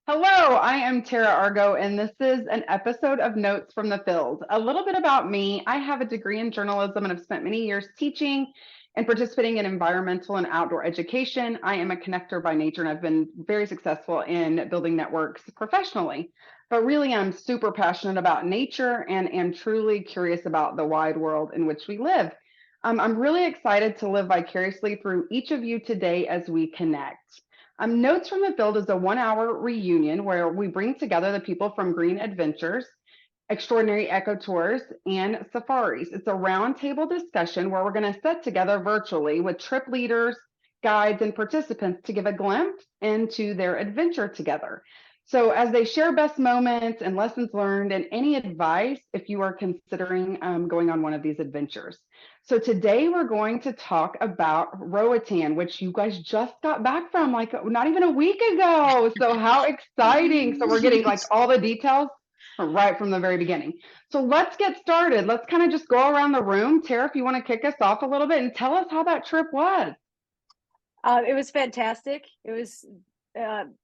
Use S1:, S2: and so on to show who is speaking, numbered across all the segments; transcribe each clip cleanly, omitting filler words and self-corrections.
S1: Hello, I am Tara Argo, and this is an episode of Notes from the Field. A little bit about me. I have a degree in journalism and have spent many years teaching and participating in environmental and outdoor education. I am a connector by nature, and I've been very successful in building networks professionally. But really, I'm super passionate about nature and am truly curious about the wide world in which we live. I'm really excited to live vicariously through each of you today as we connect. Notes from the Field is a 1 hour reunion where we bring together the people from Green Adventures, Extraordinary Eco Tours, and Safaris. It's a roundtable discussion where we're going to sit together virtually with trip leaders, guides, and participants to give a glimpse into their adventure together. So, as they share best moments and lessons learned, and any advice if you are considering going on one of these adventures. So today we're going to talk about Roatan, which you guys just got back from like not even a week ago. So how exciting. So we're getting like all the details right from the very beginning. So let's get started. Let's kind of just go around the room. Tara, if you want to kick us off a little bit and tell us how that trip was.
S2: It was fantastic. It was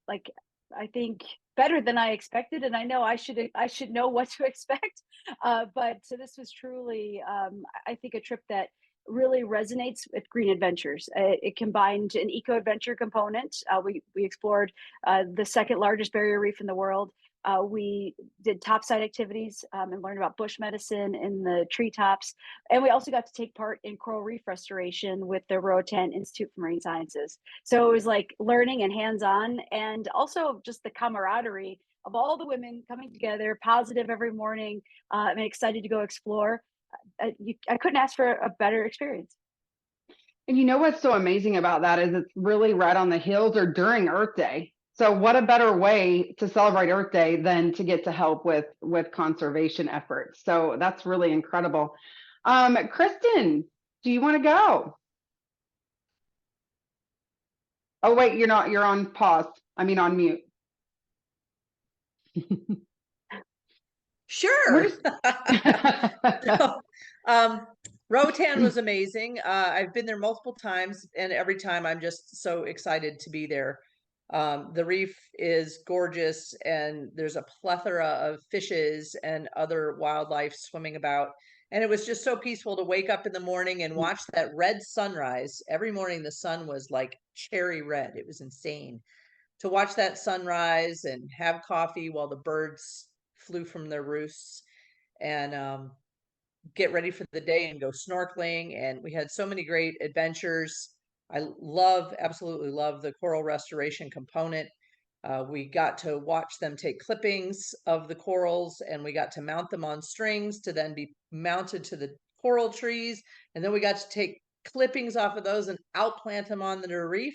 S2: like I think better than I expected, and I know I should know what to expect. But so this was truly, I think, a trip that really resonates with Green Adventures. It combined an eco adventure component. We explored the second largest barrier reef in the world. We did topside activities and learned about bush medicine in the treetops. And we also got to take part in coral reef restoration with the Roatan Institute for Marine Sciences. So it was like learning and hands-on, and also just the camaraderie of all the women coming together, positive every morning, and excited to go explore. I couldn't ask for a better experience.
S1: And you know what's so amazing about that is it's really right on the heels or during Earth Day. So what a better way to celebrate Earth Day than to get to help with conservation efforts. So that's really incredible. Kristen, do you want to go? Oh wait, you're not. You're on pause. I mean on mute. We're
S3: Sure.
S1: just
S3: So, um, Roatan was amazing. I've been there multiple times, and every time I'm just so excited to be there. The reef is gorgeous, and there's a plethora of fishes and other wildlife swimming about. And it was just so peaceful to wake up in the morning and watch that red sunrise. Every morning, the sun was like cherry red. It was insane to watch that sunrise and have coffee while the birds flew from their roosts and get ready for the day and go snorkeling. And we had so many great adventures. Absolutely love the coral restoration component. We got to watch them take clippings of the corals, and we got to mount them on strings to then be mounted to the coral trees. And then we got to take clippings off of those and outplant them on the reef.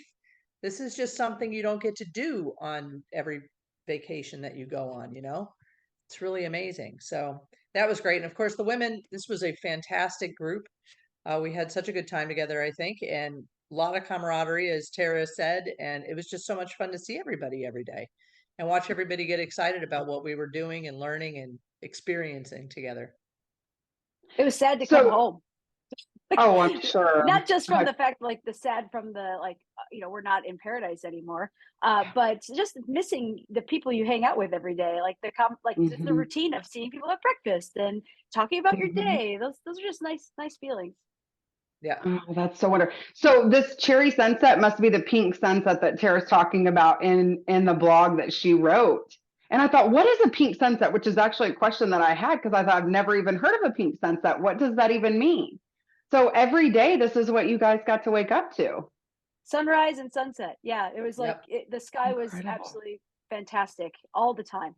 S3: This is just something you don't get to do on every vacation that you go on, you know? It's really amazing. So that was great. And of course, the women, this was a fantastic group. We had such a good time together, I think, and a lot of camaraderie, as Tara said. And it was just so much fun to see everybody every day and watch everybody get excited about what we were doing and learning and experiencing together.
S2: It was sad to come
S1: so.
S2: home.
S1: Oh, I'm sure.
S2: Not just from the fact like the sad from the we're not in paradise anymore, but just missing the people you hang out with every day, like the
S1: Mhm,
S2: routine of seeing people at breakfast and talking about your
S1: mhm.
S2: day. Those are just nice feelings.
S3: Yeah.
S1: Oh, that's so wonderful. So this cherry sunset must be the pink sunset that Tara's talking about in the blog that she wrote. And I thought, what is a pink sunset? Which is actually a question that I had because I thought I've never even heard of a pink sunset. What does that even mean? So every day, this is what you guys got to wake up to.
S2: Sunrise and sunset. Yeah, it was like
S3: Yep.
S2: the sky was
S1: Incredible.
S2: absolutely fantastic all the time.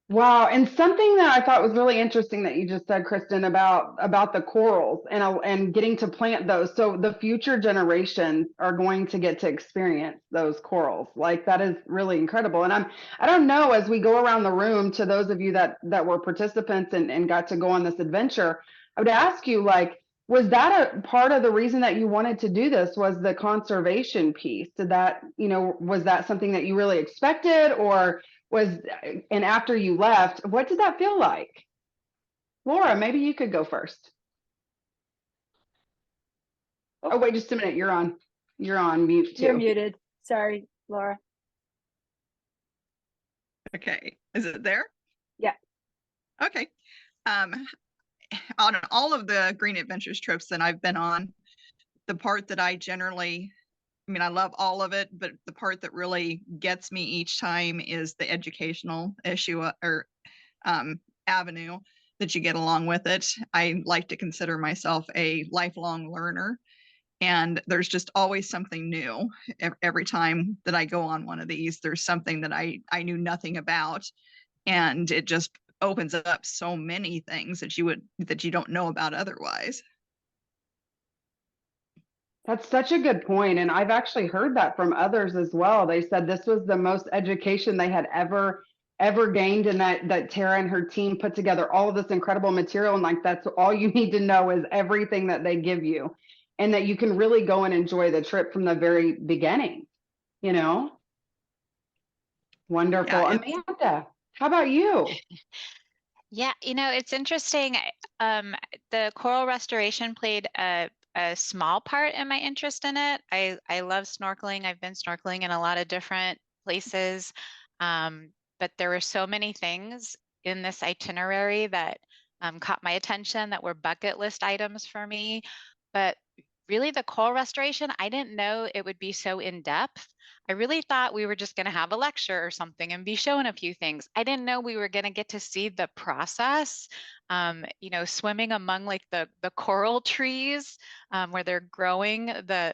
S1: Wow, and something that I thought was really interesting that you just said, Kristen, about the corals and getting to plant those. So the future generations are going to get to experience those corals. Like that is really incredible. And I don't know, as we go around the room to those of you that were participants and got to go on this adventure, I would ask you, like, was that a part of the reason that you wanted to do this was the conservation piece? Did that, was that something that you really expected or was and after you left, what did that feel like? Laura, maybe you could go first.
S2: Oh,
S1: Oh, wait just a minute. You're on mute
S2: you're
S1: too.
S2: muted. Sorry, Laura.
S4: Okay. Is it there?
S2: Yeah.
S4: Okay. On all of the Green Adventures trips that I've been on, the part that I mean, I love all of it, but the part that really gets me each time is the educational issue or avenue that you get along with it. I like to consider myself a lifelong learner, and there's just always something new. Every time that I go on one of these, there's something that I knew nothing about, and it just opens up so many things that you don't know about otherwise.
S1: That's such a good point. And I've actually heard that from others as well. They said this was the most education they had ever gained, and that Tara and her team put together all of this incredible material. And like, that's all you need to know is everything that they give you, and that you can really go and enjoy the trip from the very beginning, you know? Wonderful.
S4: Yeah,
S1: Amanda, how about you?
S5: Yeah, it's interesting. The coral restoration played a small part in my interest in it. I love snorkeling. I've been snorkeling in a lot of different places. But there were so many things in this itinerary that caught my attention that were bucket list items for me. But really, the coral restoration, I didn't know it would be so in depth. I really thought we were just going to have a lecture or something and be shown a few things. I didn't know we were going to get to see the process, swimming among like the coral trees where they're growing the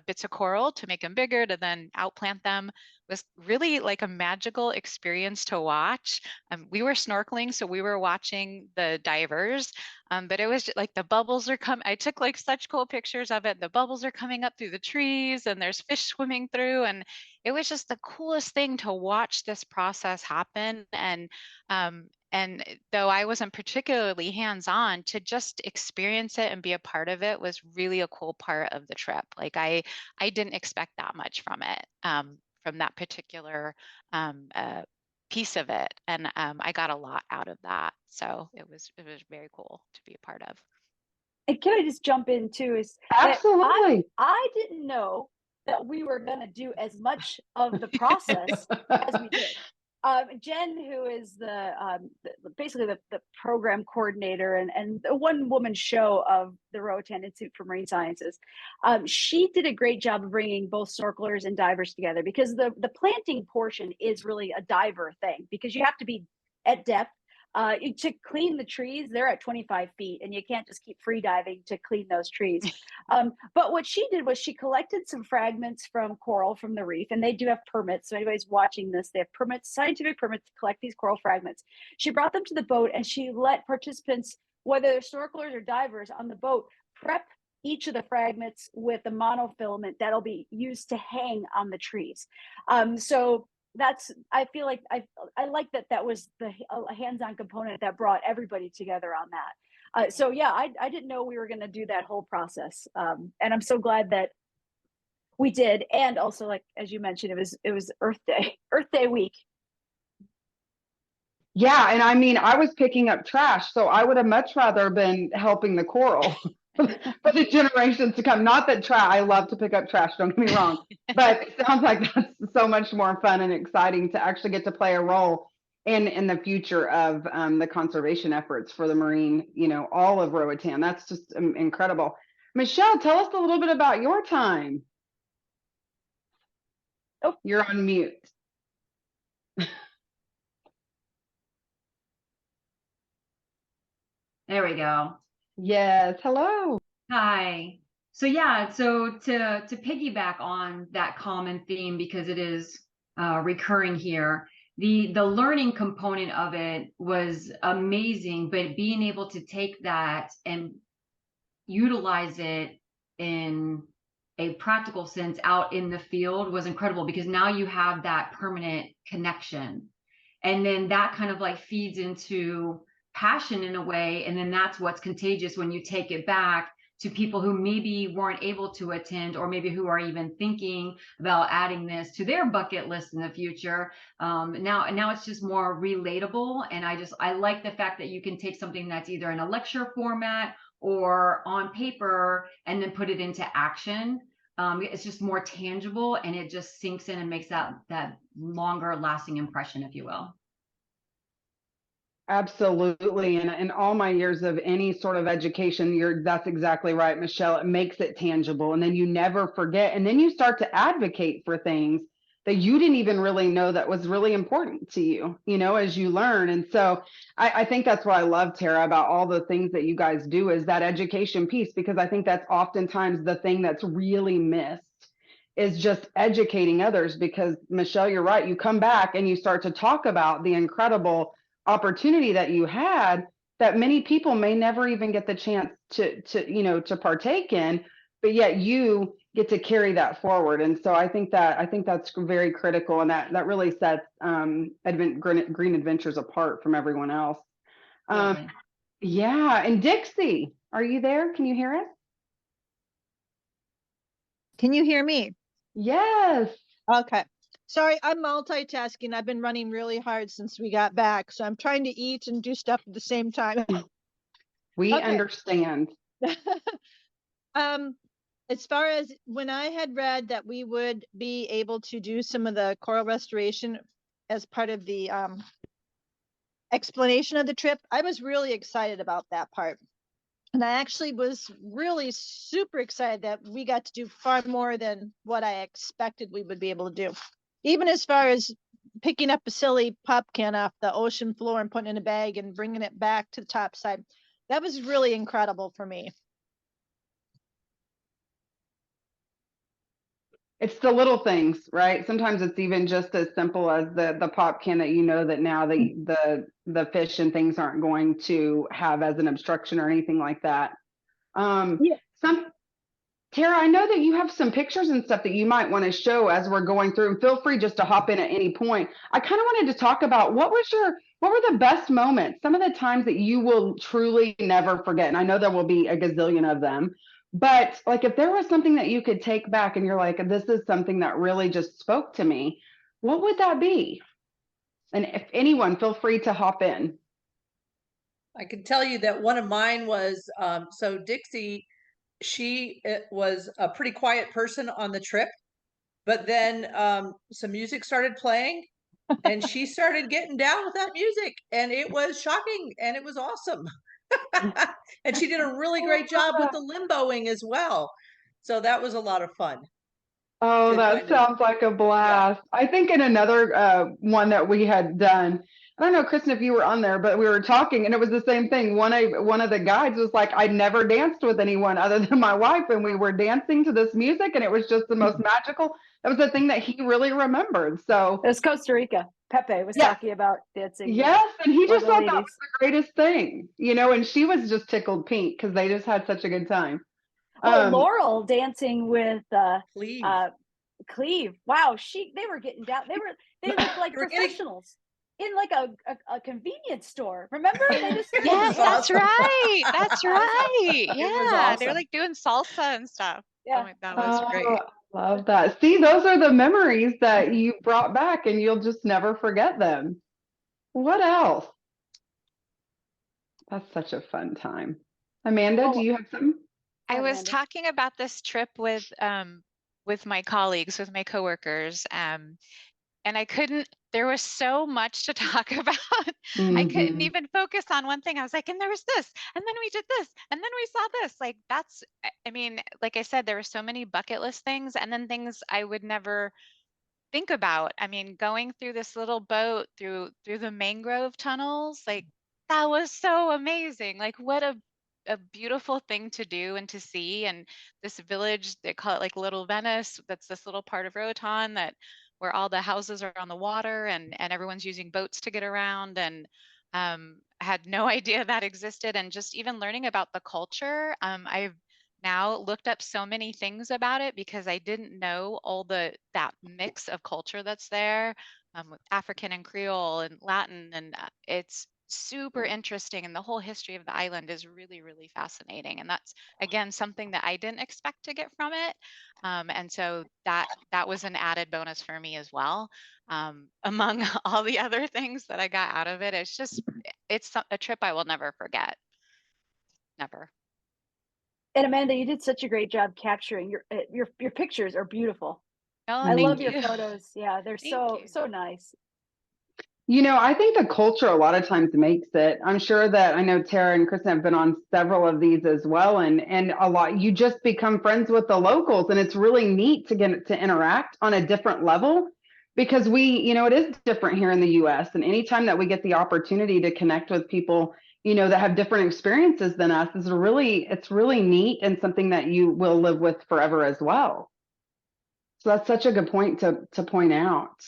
S5: bits of coral to make them bigger to then outplant them was really like a magical experience to watch. We were snorkeling, so we were watching the divers, but it was just, like the bubbles are coming. I took like such cool pictures of it. The bubbles are coming up through the trees and there's fish swimming through. And it was just the coolest thing to watch this process happen. And though I wasn't particularly hands-on, to just experience it and be a part of it was really a cool part of the trip. Like I didn't expect that much from it, from that particular piece of it, and I got a lot out of that. So it was very cool to be a part of.
S2: And can I just jump in too? Is
S1: Absolutely.
S2: I didn't know that we were going to do as much of the process as we did. Jen, who is basically the program coordinator and the one-woman show of the Roatan Institute for Marine Sciences, she did a great job of bringing both snorkelers and divers together, because the planting portion is really a diver thing, because you have to be at depth. To clean the trees, they're at 25 feet, and you can't just keep free diving to clean those trees. But what she did was she collected some fragments from coral from the reef, and they do have permits. So anybody's watching this, they have permits, scientific permits to collect these coral fragments. She brought them to the boat, and she let participants, whether they're snorkelers or divers on the boat, prep each of the fragments with a monofilament that'll be used to hang on the trees. So that's, I feel like I like that was a hands-on component that brought everybody together on that. So yeah, I didn't know we were going to do that whole process, and I'm so glad that we did. And also, like as you mentioned, it was Earth Day week.
S1: Yeah, and I mean, I was picking up trash, so I would have much rather been helping the coral for the generations to come. Not that I love to pick up trash, don't get me wrong, but it sounds like that's so much more fun and exciting to actually get to play a role in the future of the conservation efforts for the marine, all of Roatan. That's just incredible. Michelle, tell us a little bit about your time. Oh, you're on mute.
S6: There we go.
S1: Yes, hello.
S6: Hi. So yeah, so to piggyback on that common theme, because it is recurring here, the learning component of it was amazing, but being able to take that and utilize it in a practical sense out in the field was incredible, because now you have that permanent connection, and then that kind of like feeds into passion in a way, and then that's what's contagious when you take it back to people who maybe weren't able to attend, or maybe who are even thinking about adding this to their bucket list in the future. Now it's just more relatable, and I like the fact that you can take something that's either in a lecture format or on paper and then put it into action. it's just more tangible, and it just sinks in and makes that longer lasting impression, if you will.
S1: Absolutely. And in all my years of any sort of education, that's exactly right, Michelle. It makes it tangible. And then you never forget. And then you start to advocate for things that you didn't even really know that was really important to you, as you learn. And so I think that's what I love, Tara, about all the things that you guys do is that education piece, because I think that's oftentimes the thing that's really missed is just educating others. Because Michelle, you're right. You come back and you start to talk about the incredible opportunity that you had that many people may never even get the chance to partake in, but yet you get to carry that forward. And so I think that's very critical, and that really sets Green Adventures apart from everyone else. Yeah. And Dixie, are you there? Can you hear us?
S7: Can you hear me?
S1: Yes.
S7: Okay. Sorry, I'm multitasking. I've been running really hard since we got back, so I'm trying to eat and do stuff at the same time.
S1: We understand.
S7: As far as when I had read that we would be able to do some of the coral restoration as part of the explanation of the trip, I was really excited about that part. And I actually was really super excited that we got to do far more than what I expected we would be able to do. Even as far as picking up a silly pop can off the ocean floor and putting it in a bag and bringing it back to the top side. That was really incredible for me.
S1: It's the little things, right? Sometimes it's even just as simple as the pop can that that now the fish and things aren't going to have as an obstruction or anything like that. Tara, I know that you have some pictures and stuff that you might want to show as we're going through, and feel free just to hop in at any point. I kind of wanted to talk about what were the best moments, some of the times that you will truly never forget. And I know there will be a gazillion of them, but like if there was something that you could take back and you're like, this is something that really just spoke to me, what would that be? And if anyone, feel free to hop in.
S3: I can tell you that one of mine was, so Dixie, she was a pretty quiet person on the trip, but then some music started playing and she started getting down with that music, and it was shocking and it was awesome. And she did a really great job with the limboing as well. So that was a lot of fun.
S1: Oh, that sounds like a blast. Yeah. I think in another one that we had done, I don't know, Kristen, if you were on there, but we were talking and it was the same thing. One of the guides was like, I never danced with anyone other than my wife, and we were dancing to this music and it was just the most magical. That was the thing that he really remembered. So
S2: it was Costa Rica. Pepe was talking about dancing.
S1: Yes, and he just thought that was the greatest thing, and she was just tickled pink because they just had such a good time.
S2: Laurel dancing with Cleve. Wow, they were getting down. They looked like professionals in like a convenience store. Remember? They just
S5: yes, that's right. That's right. Yeah, awesome. They're like doing salsa and stuff.
S2: Yeah,
S5: that was great.
S1: Love that. See, those are the memories that you brought back, and you'll just never forget them. What else? That's such a fun time. Amanda, do you have something?
S5: I was talking about this trip with my colleagues, with my coworkers, and there was so much to talk about. Mm-hmm. I couldn't even focus on one thing. I was like, and there was this, and then we did this, and then we saw this. Like like I said, there were so many bucket list things, and then things I would never think about. I mean, going through this little boat through the mangrove tunnels, like that was so amazing. Like what a beautiful thing to do and to see. And this village, they call it like Little Venice. That's this little part of Roatan where all the houses are on the water and everyone's using boats to get around. And had no idea that existed. And just even learning about the culture, I've now looked up so many things about it because I didn't know all that mix of culture that's there, with African and Creole and Latin, and it's super interesting, and the whole history of the island is really, really fascinating. And that's again something that I didn't expect to get from it, and so that was an added bonus for me as well, among all the other things that I got out of it. It's a trip I will never forget. Never.
S2: And Amanda, you did such a great job capturing your pictures are beautiful.
S5: Oh,
S2: I
S1: Mm.
S2: love
S5: thank
S2: your
S5: you.
S2: photos. Yeah, they're
S5: Thank
S2: so
S5: you.
S2: so nice.
S1: You know, I think the culture a lot of times makes it. I'm sure that I know Tara and Kristen have been on several of these as well, and a lot. You just become friends with the locals, and it's really neat to get to interact on a different level because it is different here in the U.S. And anytime that we get the opportunity to connect with people, that have different experiences than us, it's really neat and something that you will live with forever as well. So that's such a good point to point out.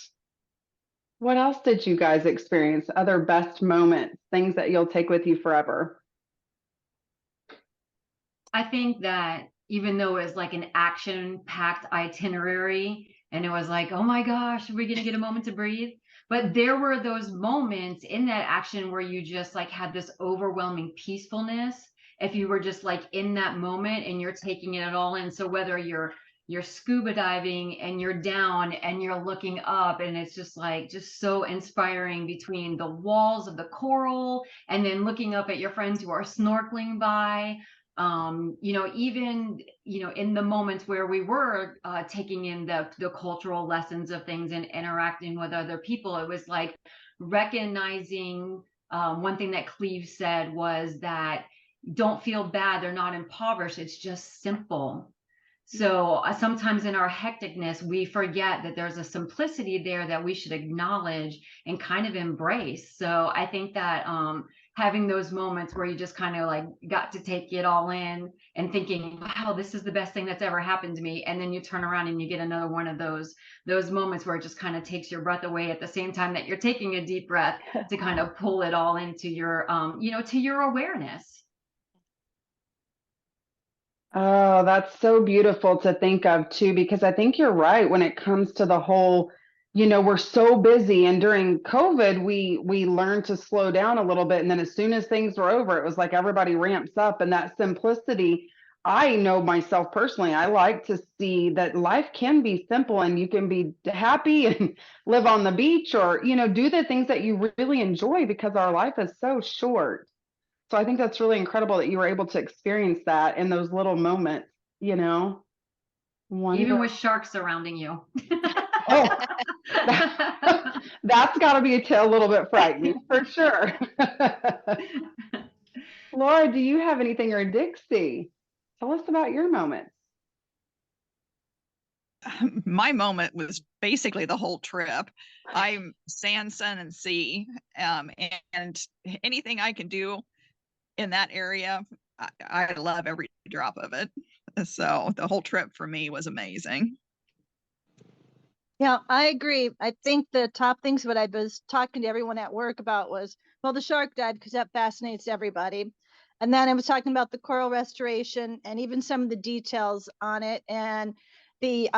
S1: What else did you guys experience? Other best moments, things that you'll take with you forever?
S6: I think that even though it was like an action-packed itinerary and it was like, oh my gosh, are we gonna get a moment to breathe? But there were those moments in that action where you just like had this overwhelming peacefulness. If you were just like in that moment and you're taking it all in. So whether you're scuba diving and you're down and you're looking up and it's just so inspiring between the walls of the coral and then looking up at your friends who are snorkeling by, even in the moments where we were taking in the cultural lessons of things and interacting with other people, it was like recognizing, one thing that Cleve said was that don't feel bad, they're not impoverished, it's just simple. So sometimes in our hecticness, we forget that there's a simplicity there that we should acknowledge and kind of embrace. So I think that having those moments where you just kind of like got to take it all in and thinking, wow, this is the best thing that's ever happened to me. And then you turn around and you get another one of those moments where it just kind of takes your breath away at the same time that you're taking a deep breath to kind of pull it all into your, to your awareness.
S1: Oh, that's so beautiful to think of too, because I think you're right when it comes to the whole, we're so busy, and during COVID, we learned to slow down a little bit, and then as soon as things were over, it was like everybody ramps up, and that simplicity. I know myself personally, I like to see that life can be simple and you can be happy and live on the beach or, do the things that you really enjoy because our life is so short. So I think that's really incredible that you were able to experience that in those little moments,
S6: Even
S1: Wonderful.
S6: with sharks surrounding you.
S1: Oh, that's got to be a little bit frightening for sure. Laura, do you have anything, or Dixie? Tell us about your moments.
S4: My moment was basically the whole trip. I'm sand, sun, and sea, and anything I can do in that area, I love every drop of it. So the whole trip for me was amazing.
S7: Yeah, I agree. I think the top things what I was talking to everyone at work about was, well, the shark died because that fascinates everybody. And then I was talking about the coral restoration and even some of the details on it, and the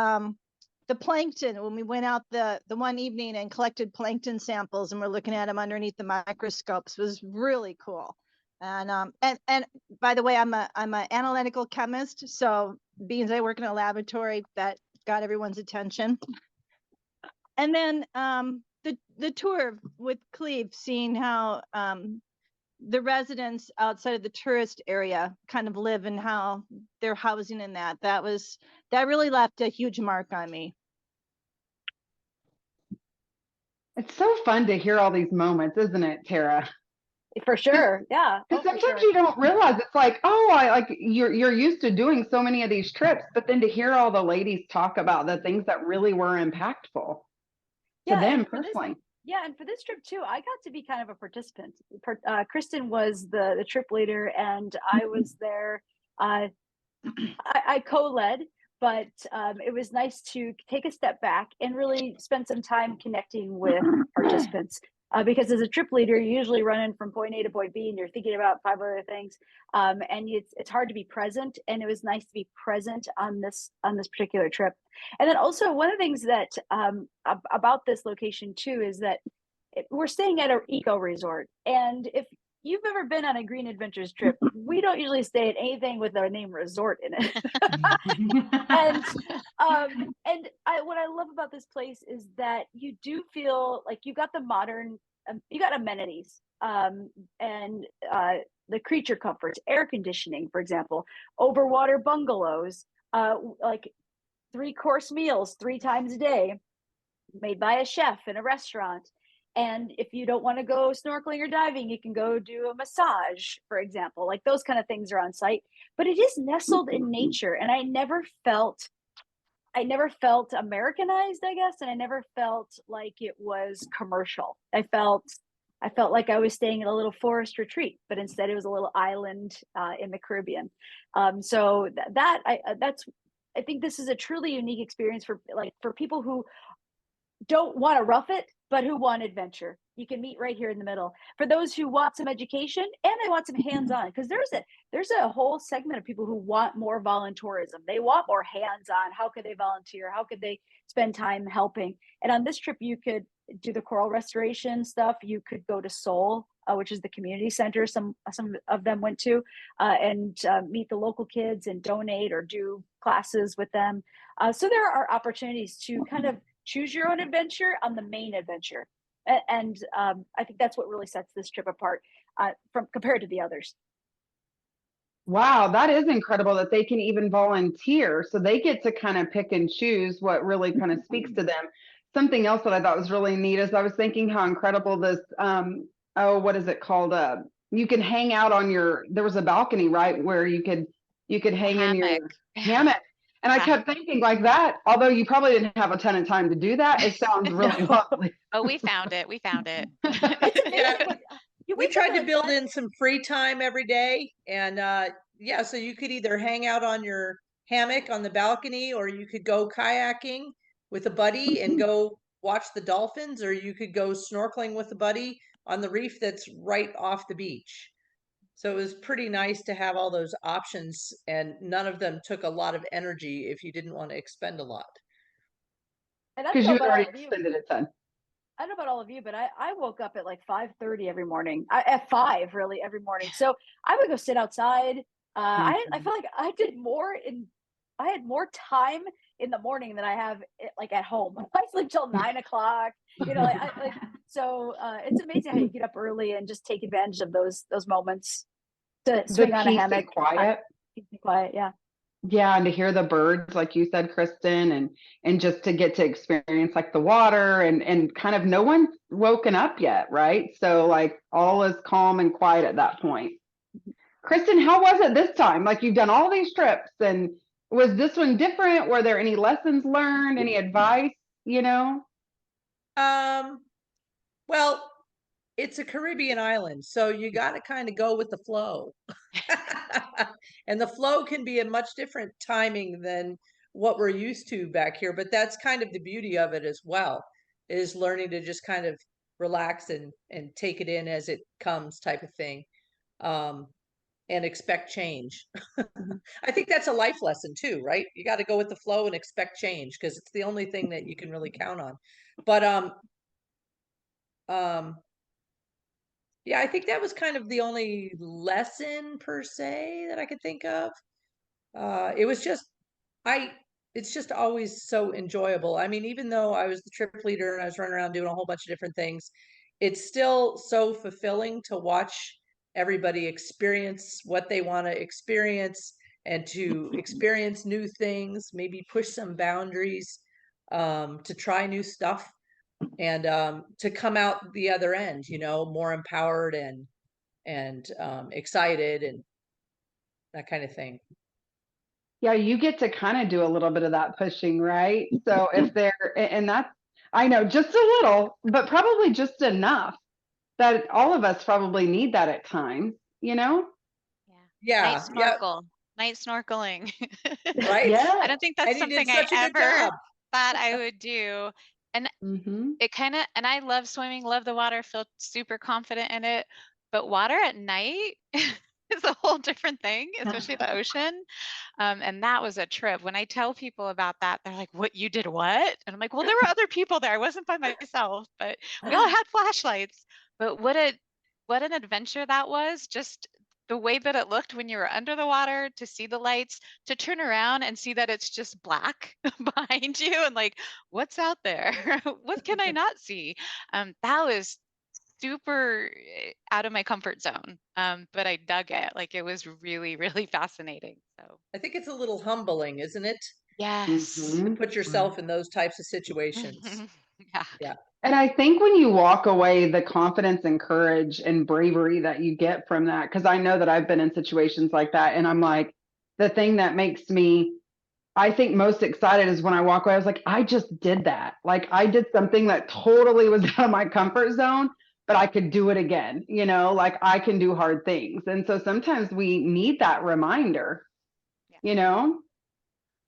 S7: plankton when we went out the one evening and collected plankton samples and we're looking at them underneath the microscopes was really cool. And by the way, I'm a analytical chemist, so being I work in a laboratory, that got everyone's attention. And then the tour with Cleve, seeing how the residents outside of the tourist area kind of live and how they're housing in that really left a huge mark on me.
S1: It's so fun to hear all these moments, isn't it, Tara?
S2: For sure. Yeah.
S1: Because
S2: Oh, for
S1: sometimes
S2: sure.
S1: you don't realize it's like, you're used to doing so many of these trips, but then to hear all the ladies talk about the things that really were impactful to them
S2: and
S1: personally.
S2: and for this trip too, I got to be kind of a participant. Kristen was the trip leader, and I was there. I co-led, but it was nice to take a step back and really spend some time connecting with participants. Because as a trip leader, you're usually running from point A to point B, and you're thinking about 5 other things, and it's hard to be present. And it was nice to be present on this particular trip. And then also one of the things that about this location too is that we're staying at an eco resort, and if you've ever been on a Green Adventures trip, we don't usually stay at anything with our name resort in it. What I love about this place is that you do feel like you got the modern, you got amenities, and the creature comforts, air conditioning, for example, overwater bungalows, like 3-course meals 3 times a day, made by a chef in a restaurant. And if you don't want to go snorkeling or diving, you can go do a massage, for example. Like those kind of things are on site, but it is nestled in nature. And I never felt Americanized, I guess, and I never felt like it was commercial. I felt like I was staying in a little forest retreat, but instead it was a little island in the Caribbean. So I think this is a truly unique experience for people who don't want to rough it, but who want adventure. You can meet right here in the middle. For those who want some education and they want some hands-on, because there's a whole segment of people who want more volunteerism. They want more hands-on. How could they volunteer? How could they spend time helping? And on this trip, you could do the coral restoration stuff. You could go to Seoul, which is the community center some of them went to, and meet the local kids and donate or do classes with them. So there are opportunities to kind of choose your own adventure on the main adventure. And I think that's what really sets this trip apart from compared to the others.
S1: Wow, that is incredible that they can even volunteer. So they get to kind of pick and choose what really kind of speaks to them. Something else that I thought was really neat is I was thinking how incredible this, what is it called? You can hang out on there was a balcony, right? Where you could hang in your hammock. And I kept thinking like that, although you probably didn't have a ton of time to do that. It sounds really lovely.
S5: Oh, we found it.
S3: Yeah. We tried to build in some free time every day. And so you could either hang out on your hammock on the balcony, or you could go kayaking with a buddy and go watch the dolphins, or you could go snorkeling with a buddy on the reef that's right off the beach. So it was pretty nice to have all those options, and none of them took a lot of energy if you didn't want to expend a lot.
S1: Because you already expended a ton.
S2: I don't know about all of you, but I woke up at like 5:30 every morning, at 5 really every morning. So I would go sit outside. I feel like I had more time in the morning than I have like at home. I sleep till 9 o'clock, so it's amazing how you get up early and just take advantage of those moments to swing on a hammock.
S1: Quiet.
S2: Quiet, yeah.
S1: Yeah, and to hear the birds, like you said, Kristen, and just to get to experience like the water and kind of no one's woken up yet, right? So like all is calm and quiet at that point. Kristen, how was it this time? Like you've done all these trips, and was this one different? Were there any lessons learned, any advice,
S3: Well, it's a Caribbean island, so you got to kind of go with the flow. And the flow can be a much different timing than what we're used to back here, but that's kind of the beauty of it as well, is learning to just kind of relax and take it in as it comes type of thing, and expect change. I think that's a life lesson too, right? You got to go with the flow and expect change, because it's the only thing that you can really count on. But yeah, I think that was kind of the only lesson per se that I could think of. It was just, it's just always so enjoyable. I mean, even though I was the trip leader and I was running around doing a whole bunch of different things, it's still so fulfilling to watch everybody experience what they want to experience, and to experience new things, maybe push some boundaries, to try new stuff, and to come out the other end, more empowered and excited and that kind of thing.
S1: Yeah, you get to kind of do a little bit of that pushing, right? So and that's, I know, just a little, but probably just enough that all of us probably need that at times,
S3: Yeah.
S5: Night snorkeling.
S3: Right?
S1: Yeah.
S5: I don't think that's something I ever thought I would do. And it kind of, and I love swimming, love the water, feel super confident in it. But water at night is a whole different thing, especially the ocean. And that was a trip. When I tell people about that, they're like, "What, you did what?" And I'm like, "Well, there were other people there. I wasn't by myself, but we all had flashlights." But what an adventure that was. Just the way that it looked when you were under the water, to see the lights, to turn around and see that it's just black behind you, and like, what's out there? What can I not see? That was super out of my comfort zone. But I dug it. Like, it was really, really fascinating. So
S3: I think it's a little humbling, isn't it?
S5: yes.
S1: Mhm.
S3: Put yourself in those types of situations.
S5: Yeah.
S3: Yeah.
S1: And I think when you walk away, the confidence and courage and bravery that you get from that, because I know that I've been in situations like that, and I'm like, the thing that makes me, I think, most excited is when I walk away. I was like, I just did that. Like, I did something that totally was out of my comfort zone, but I could do it again. You know, like I can do hard things. And so sometimes we need that reminder,
S5: Yeah.
S1: you know?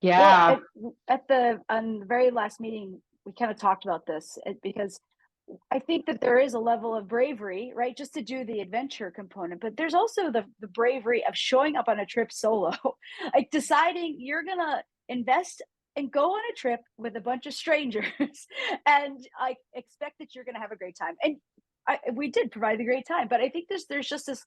S2: Well,
S1: Yeah.
S2: on the very last meeting, we kind of talked about this because I think that there is a level of bravery, right? Just to do the adventure component, but there's also the bravery of showing up on a trip solo, like deciding you're gonna invest and go on a trip with a bunch of strangers and I expect that you're gonna have a great time. And we did provide a great time, but I think there's just this,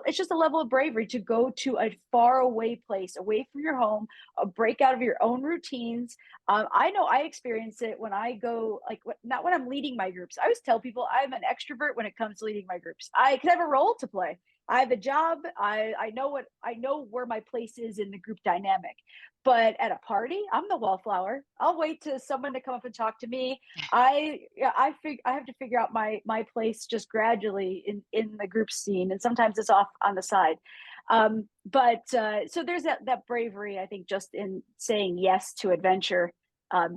S2: it's just a level of bravery to go to a far away place, away from your home, a break out of your own routines. I know I experience it when I go, like, not when I'm leading my groups. I always tell people I'm an extrovert when it comes to leading my groups. I can have a role to play. I have a job. I know where my place is in the group dynamic. But at a party, I'm the wallflower. I'll wait to someone to come up and talk to me. I have to figure out my place just gradually in the group scene, and sometimes it's off on the side. So there's that bravery, I think, just in saying yes to adventure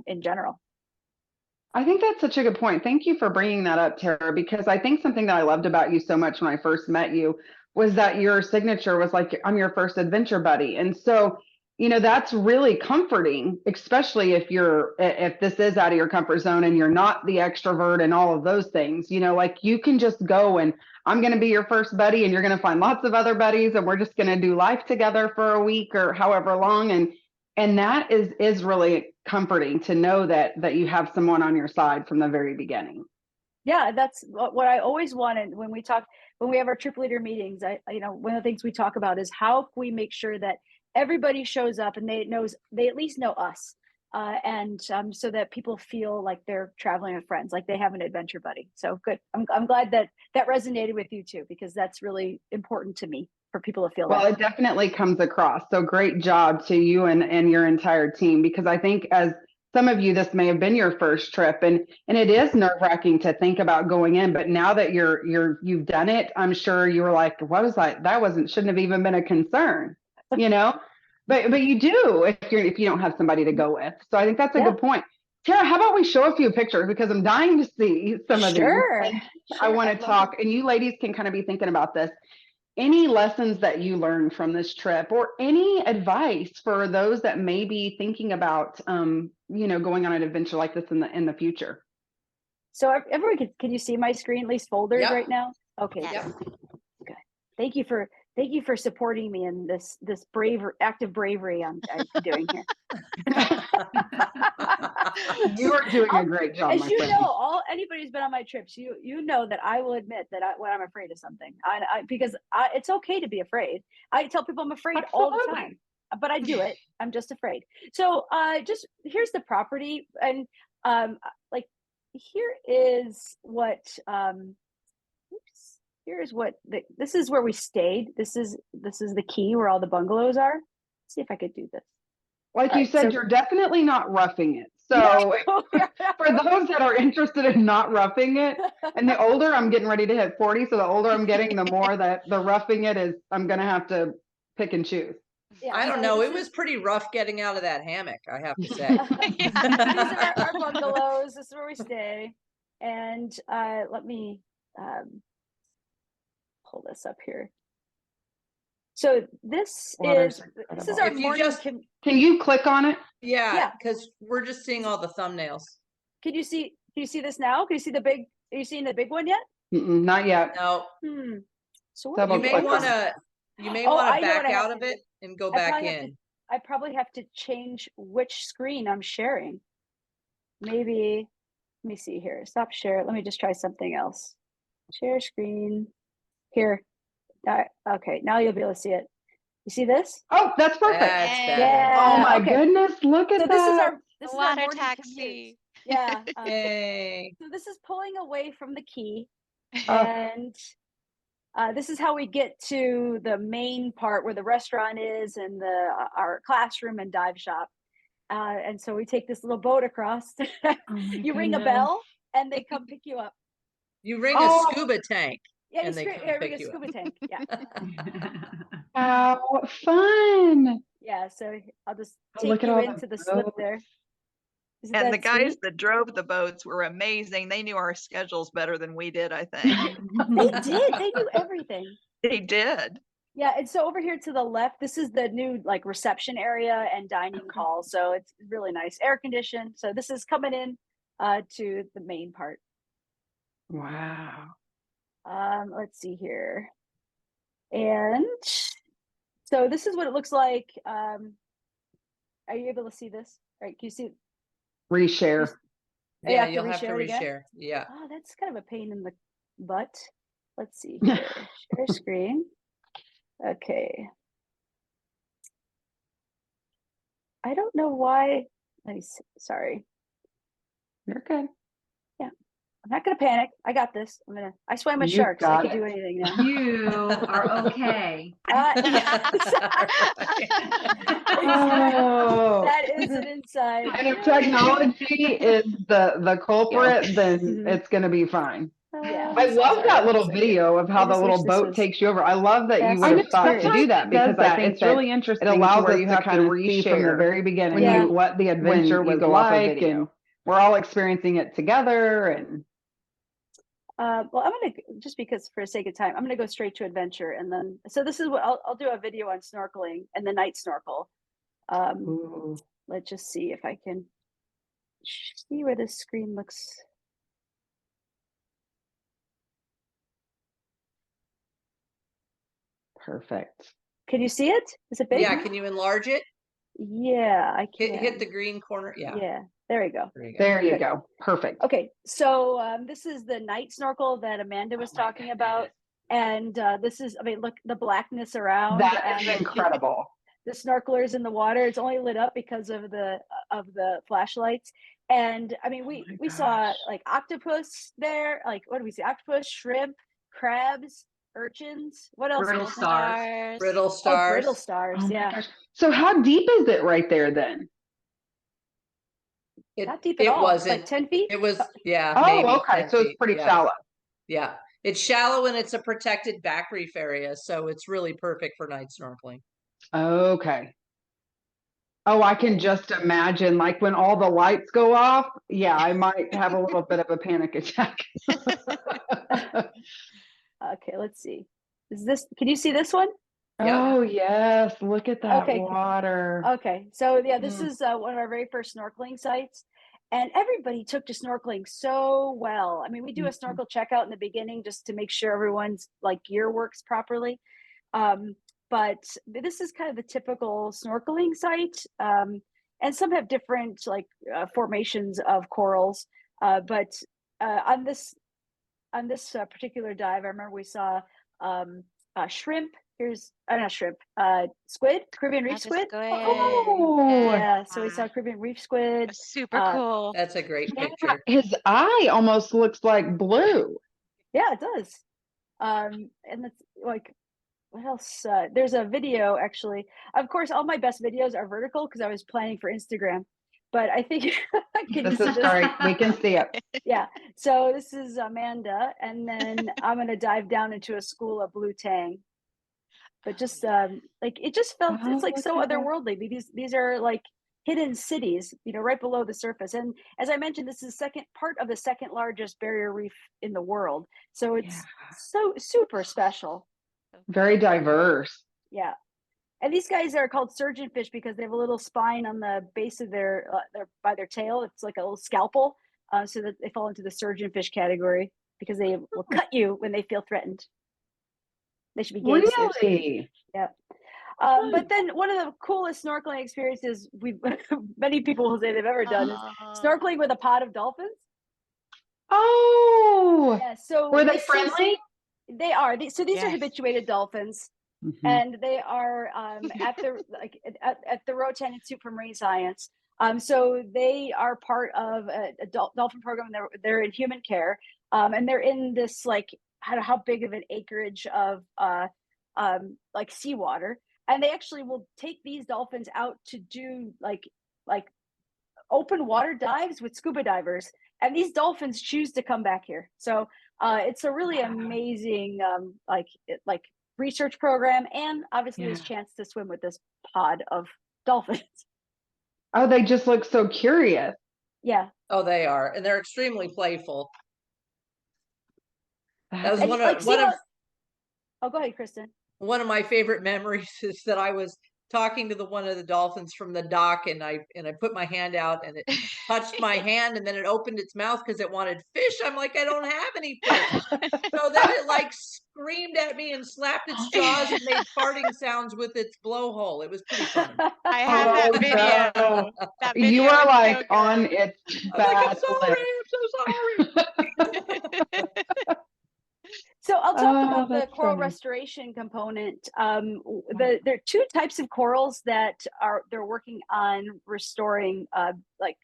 S2: in general.
S1: I think that's such a good point. Thank you for bringing that up, Tara, because I think something that I loved about you so much when I first met you was that your signature was like, I'm your first adventure buddy. And so, you know, that's really comforting, especially if this is out of your comfort zone and you're not the extrovert and all of those things, you know, like you can just go and I'm going to be your first buddy and you're going to find lots of other buddies and we're just going to do life together for a week or however long. And that is really comforting to know that you have someone on your side from the very beginning.
S2: Yeah, that's what I always wanted when we have our trip leader meetings. One of the things we talk about is how we make sure that everybody shows up and they at least know us, and so that people feel like they're traveling with friends, like they have an adventure buddy. So good. I'm glad that resonated with you too, because that's really important to me for people to feel
S1: Well,
S2: that.
S1: it definitely comes across. So great job to you and your entire team, because I think as some of you, this may have been your first trip and it is nerve-wracking to think about going in, but now that you've done it, I'm sure you were like, what was shouldn't have even been a concern, you know? But you do if you don't have somebody to go with. So I think that's a good point. Tara, how about we show a few pictures, because I'm dying to see some of these. And I want to talk, and you ladies can kind of be thinking about this. Any lessons that you learned from this trip, or any advice for those that may be thinking about, going on an adventure like this in the future?
S2: So everyone, can you see my screen, at least folders right now? Okay.
S5: Yes.
S2: Okay. Thank you for supporting me in this active bravery I'm doing here.
S1: You are doing a great job,
S2: As
S1: my
S2: you
S1: friend.
S2: know, anybody who's been on my trips, you know that I will admit that when I'm afraid of something, because it's okay to be afraid. I tell people I'm afraid all the time, but I do it. I'm just afraid. So just here's the property, and like here is what here's what this is where we stayed. This is the key where all the bungalows are. Let's see if I could do this.
S1: Like you said, you're definitely not roughing it. So for those that are interested in not roughing it, and the older I'm getting ready to hit 40, so the older I'm getting, the more that the roughing it is, I'm going to have to pick and choose.
S2: Yeah,
S3: I don't know. It was pretty rough getting out of that hammock, I have to say.
S2: These are our bungalows. This is where we stay. And let me pull this up here. So this is our morning.
S1: Can you click on it?
S3: Yeah, because we're just seeing all the thumbnails.
S2: Can you see this now? Can you see are you seeing the big one yet?
S1: Not yet.
S3: No.
S2: So
S3: you may want to back out of it and go back in.
S2: I probably have to change which screen I'm sharing. Maybe, let me see here. Stop share. Let me just try something else. Share screen. Here. Okay, now you'll be able to see it. You see this?
S1: Oh, that's perfect.
S2: Yeah.
S1: Oh my goodness, look at that.
S2: This is
S5: water
S2: our
S5: taxi.
S2: Yeah.
S3: Yay.
S2: So this is pulling away from the key. And this is how we get to the main part where the restaurant is and our classroom and dive shop. And so we take this little boat across. You ring a bell and they come pick you up.
S3: You ring a scuba tank.
S2: Yeah,
S3: and they come
S2: ring
S3: pick
S2: a
S3: you
S2: scuba
S3: up.
S2: tank. Yeah.
S1: How fun.
S2: Yeah, so I'll just
S1: Oh,
S2: take
S1: look at
S2: you
S1: all the
S2: into the slip
S1: boats.
S2: there. Isn't
S4: And
S2: that
S4: the guys
S2: sweet?
S4: that drove the boats were amazing. They knew our schedules better than we did, I think.
S2: They did. They knew everything.
S4: They did.
S2: Yeah, and so over here to the left, this is the new like reception area and dining hall. So it's really nice, air conditioned. So this is coming in to the main part.
S1: Wow.
S2: Let's see here. And so this is what it looks like. Are you able to see this? All right, can you see?
S1: Reshare.
S3: Yeah,
S2: you
S3: you'll have to
S2: reshare it again?
S3: reshare. Yeah.
S2: Oh, that's kind of a pain in the butt. Let's see here. Share screen. Okay. I don't know why. Let me see. Sorry.
S1: You're good.
S2: I'm not gonna panic. I got this. I swam with
S1: You
S2: sharks. I
S1: got
S2: can do
S1: it.
S2: anything now.
S6: You are okay.
S2: Yes.
S1: Oh.
S2: That is an inside.
S1: And if technology is the culprit, then
S2: Mhm.
S1: it's going to be fine.
S2: Yeah.
S1: I love
S2: Sorry,
S1: that little
S2: one second.
S1: video of how
S2: I
S1: the
S2: just
S1: little
S2: wish this
S1: boat
S2: was
S1: takes you over. I love that you
S2: fast
S1: would
S2: and
S1: have thought to
S2: furious.
S1: do that because I think
S8: it's
S1: that
S8: really interesting
S1: it allows
S8: where
S1: us
S8: you
S1: to
S8: have
S1: kind of see from the
S8: share
S1: very beginning
S2: Yeah.
S1: what the adventure
S8: when you
S1: was
S8: go off a
S1: like,
S8: video.
S1: and we're all experiencing it together. And
S2: Well, I'm gonna just because for the sake of time, I'm gonna go straight to adventure, and then so this is what I'll do a video on snorkeling and the night snorkel.
S1: ooh,
S2: Let's just see if I can see where this screen looks.
S1: perfect.
S2: Can you see it? Is it big?
S3: Yeah, can you enlarge it?
S2: Yeah, I can.
S3: Hit the green corner. Yeah.
S2: Yeah, there you go.
S3: There you go.
S1: There you
S2: Good.
S1: go. Perfect.
S2: Okay, so this is the night snorkel that Amanda was talking about, and this is, I mean, look, the blackness around,
S1: That
S2: and
S1: is incredible.
S2: the snorkelers in the water. It's only lit up because of the flashlights. And I mean, we saw
S1: gosh.
S2: like octopus there. Like, what do we see? Octopus, shrimp, crabs, urchins. What else?
S6: Brittle
S2: Wilson?
S6: stars.
S3: Brittle
S2: Oh,
S3: stars.
S2: brittle stars.
S1: Oh my
S2: Yeah,
S1: gosh. So how deep is it right there then?
S2: not deep at all.
S3: wasn't.
S2: Like 10 feet.
S3: It was, yeah,
S1: Oh,
S3: maybe
S1: okay.
S3: 10
S1: So it's
S3: feet.
S1: pretty
S3: Yeah.
S1: shallow.
S3: Yeah. It's shallow and it's a protected back reef area. So it's really perfect for night snorkeling.
S1: Okay. Oh, I can just imagine, like when all the lights go off. Yeah, I might have a little bit of a panic attack.
S2: Okay, let's see. Is this? Can you see this one?
S3: Yep.
S1: Oh, yes. Look at that
S2: Okay.
S1: water.
S2: Okay, so yeah, this
S1: Mm.
S2: is one of our very first snorkeling sites, and everybody took to snorkeling so well. I mean, we do a snorkel checkout in the beginning just to make sure everyone's like gear works properly. But this is kind of the typical snorkeling site, and some have different like formations of corals. But on this particular dive, I remember we saw shrimp. Here's not shrimp, squid, Caribbean reef squid.
S1: Oh,
S2: Yeah, so we saw Caribbean reef squid.
S5: Super cool.
S3: That's a great
S1: yeah,
S3: picture.
S1: his eye almost looks like blue.
S2: Yeah, it does. And that's like, what else? There's a video actually. Of course, all my best videos are vertical because I was planning for Instagram. But I think can you
S1: This
S2: see
S1: is
S2: this?
S1: great. We can see it.
S2: Yeah. So this is Amanda, and then I'm gonna dive down into a school of blue tang. But just like it just felt
S1: Oh,
S2: it's like
S1: look
S2: so
S1: at that.
S2: otherworldly. These are like hidden cities, you know, right below the surface. And as I mentioned, this is second part of the second largest barrier reef in the world. So it's
S1: Yeah.
S2: so super special.
S1: Very diverse.
S2: Yeah. And these guys are called surgeonfish because they have a little spine on the base of their by their tail. It's like a little scalpel, so that they fall into the surgeonfish category because they will cut you when they feel threatened. They should be gangsters.
S1: Really?
S2: Yeah. But then one of the coolest snorkeling experiences many people will say they've ever done is snorkeling with a pod of dolphins.
S1: Oh,
S2: Yeah. So
S1: were they
S2: this is-
S1: friendly?
S2: They are. So these are
S5: Yes.
S2: habituated dolphins.
S1: Mhm.
S2: And they are at the Roatan Institute for Marine Science. So they are part of a dolphin program. They're in human care, and they're in this like how big of an acreage of like seawater, and they actually will take these dolphins out to do like open water dives with scuba divers, and these dolphins choose to come back here. So it's a really amazing like research program, and obviously this chance to swim with this pod of dolphins.
S1: Oh, they just look so curious.
S2: Yeah.
S3: Oh, they are, and they're extremely playful. That was
S2: And,
S3: one
S2: like,
S3: of
S2: see how- Oh, go ahead, Kristen.
S3: one of my favorite memories is that I was talking to one of the dolphins from the dock, and I put my hand out, and it touched my hand, and then it opened its mouth because it wanted fish. I'm like, I don't have any fish. So then it like screamed at me and slapped its jaws and made farting sounds with its blowhole. It was pretty funny.
S5: I have that video.
S1: No.
S5: That
S1: You
S5: video
S1: are
S5: is
S1: like
S5: so
S1: on
S5: good.
S1: its
S3: I'm like, I'm
S1: bad
S3: sorry,
S1: list.
S3: I'm so sorry.
S2: So I'll talk
S1: Oh,
S2: about the
S1: that's
S2: coral
S1: funny.
S2: restoration component. There are two types of corals that they're working on restoring, like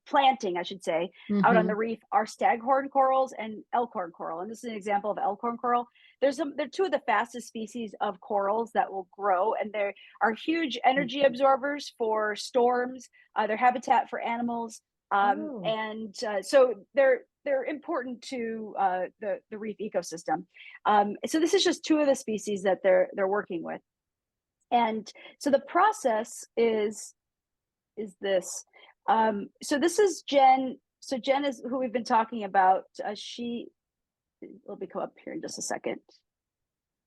S2: planting, I should say, out on the reef, are staghorn corals and elkhorn coral. And this is an example of elkhorn coral. They're two of the fastest species of corals that will grow, and they are huge energy absorbers for storms. They're habitat for animals, and so they're important to the reef ecosystem. So this is just two of the species that they're working with, and so the process is this. So this is Jen. So Jen is who we've been talking about. Let me come up here in just a second.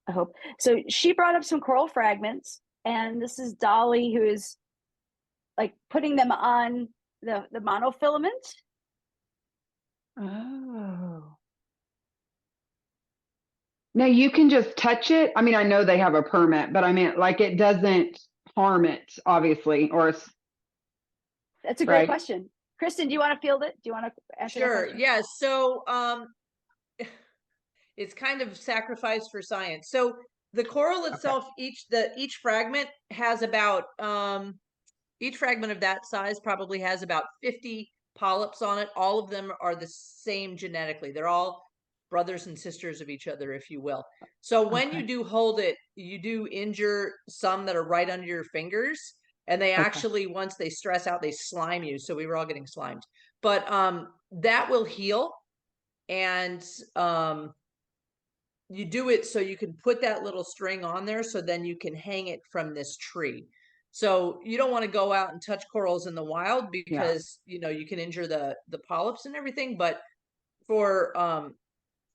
S2: I hope. So she brought up some coral fragments, and this is Dolly, who is like putting them on the monofilament.
S1: Oh. Now you can just touch it. I mean, I know they have a permit, but I mean, like, it doesn't harm it, obviously, or it's
S2: That's a great
S1: right.
S2: question. Kristen, do you want to field it? Do you want to answer that
S3: Sure.
S2: question?
S3: Yeah. So it's kind of sacrifice for science. So the coral itself, each fragment has about each fragment of that size probably has about 50 polyps on it. All of them are the same genetically. They're all brothers and sisters of each other, if you will. So when you do hold it, you do injure some that are right under your fingers, and they actually, once they stress out, they slime you. So we were all getting slimed, but that will heal. And you do it so you can put that little string on there, so then you can hang it from this tree. So you don't want to go out and touch corals in the wild, because you know you can injure the polyps and everything. But for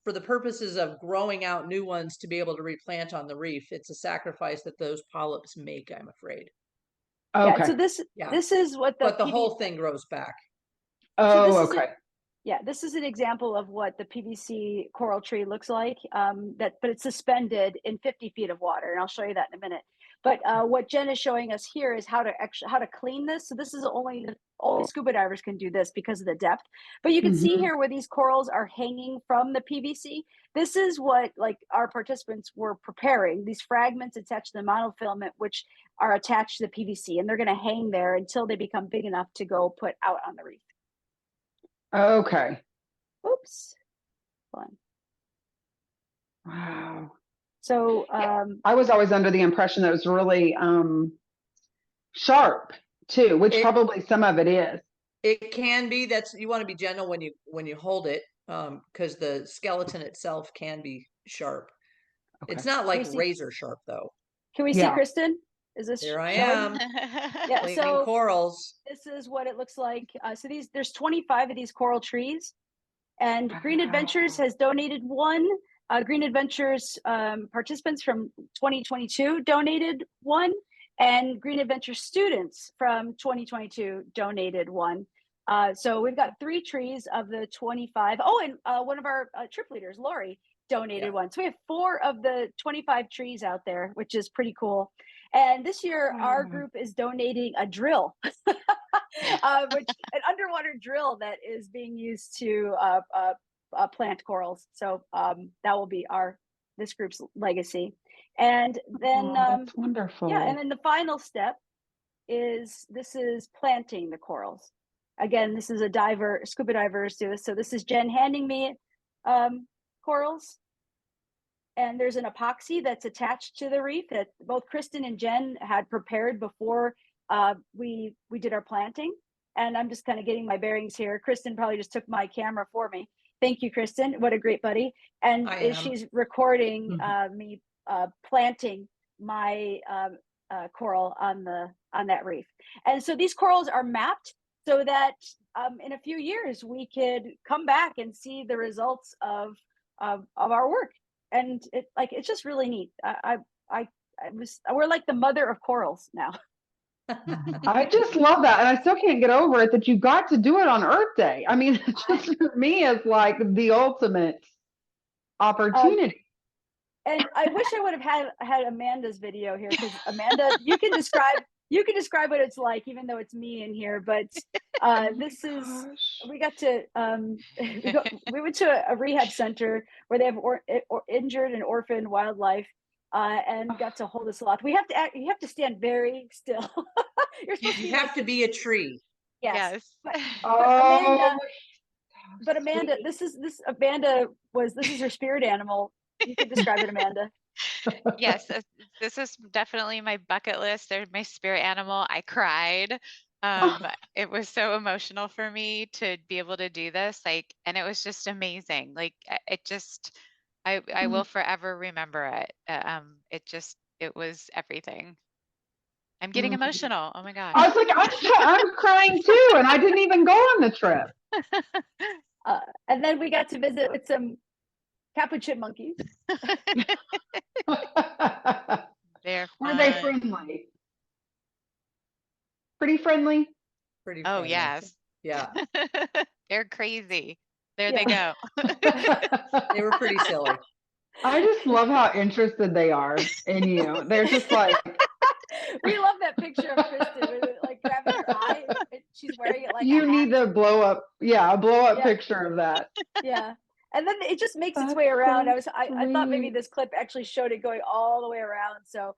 S3: the purposes of growing out new ones to be able to replant on the reef, it's a sacrifice that those polyps make, I'm afraid.
S2: Yeah. So this is what
S3: but the whole thing grows back.
S1: Oh,
S2: so this is an example of what the PVC coral tree looks like. But it's suspended in 50 feet of water, and I'll show you that in a minute. But what Jen is showing us here is how to clean this. So this is only scuba divers can do this because of the depth. But you can see here where these corals are hanging from the PVC. This is what like our participants were preparing. These fragments attached to the monofilament, which are attached to the PVC, and they're going to hang there until they become big enough to go put out on the reef.
S1: Okay.
S2: Oops. Fun.
S1: Wow.
S2: So
S1: I was always under the impression that it was really sharp too, which probably some of it is.
S3: It can be. You want to be gentle when you hold it, because the skeleton itself can be sharp. It's not like razor sharp though.
S2: Can we see Kristen? Is this
S3: Here I am?
S2: Yeah.
S3: Cleaning
S2: So
S3: corals.
S2: this is what it looks like. So there's 25 of these coral trees, and Green Adventures has donated one. Green Adventures participants from 2022 donated one, and Green Adventures students from 2022 donated one. So we've got 3 trees of the 25. Oh, and one of our trip leaders, Lori, donated one. So we have 4 of the 25 trees out there, which is pretty cool. And this year, our group is donating a drill, which an underwater drill that is being used to plant corals. So that will be this group's legacy. And then
S1: that's wonderful.
S2: Yeah, and then the final step this is planting the corals. Again, this is scuba divers do this. So this is Jen handing me corals. And there's an epoxy that's attached to the reef that both Kristen and Jen had prepared before we did our planting. And I'm just kind of getting my bearings here. Kristen probably just took my camera for me. Thank you, Kristen. What a great buddy. And she's recording me planting my coral on that reef. And so these corals are mapped so that in a few years we could come back and see the results of our work. And it's just really neat. We're like the mother of corals now.
S1: I just love that. And I still can't get over it that you got to do it on Earth Day. I mean, it just for me is like the ultimate opportunity.
S2: And I wish I would have had Amanda's video here, because Amanda, you can describe what it's like, even though it's me in here. But we got to we went to a rehab center where they have injured and orphaned wildlife, and got to hold a sloth. You have to stand very still.
S3: You have to be a tree.
S2: Yes.
S1: Oh.
S2: But Amanda, this is her spirit animal. You can describe it, Amanda.
S5: Yes, this is definitely my bucket list. They're my spirit animal. I cried. It was so emotional for me to be able to do this. And it was just amazing. I will forever remember it. It was everything. I'm getting emotional. Oh my gosh.
S1: I was like, I'm crying too, and I didn't even go on the trip.
S2: And then we got to visit with some capuchin monkeys.
S1: Were they friendly? Pretty friendly?
S3: Pretty
S5: Oh,
S3: friendly.
S5: yes.
S3: Yeah.
S5: They're crazy. There they go.
S3: They were pretty silly.
S1: I just love how interested they are in you. They're just like.
S2: We love that picture of Kristen with like grabbing her eye. She's wearing it like
S1: you
S2: a
S1: need
S2: hat.
S1: the blow up picture of that.
S2: Yeah. And then it just makes its
S1: That's
S2: way around.
S1: so
S2: I thought maybe
S1: sweet.
S2: this clip actually showed it going all the way around. So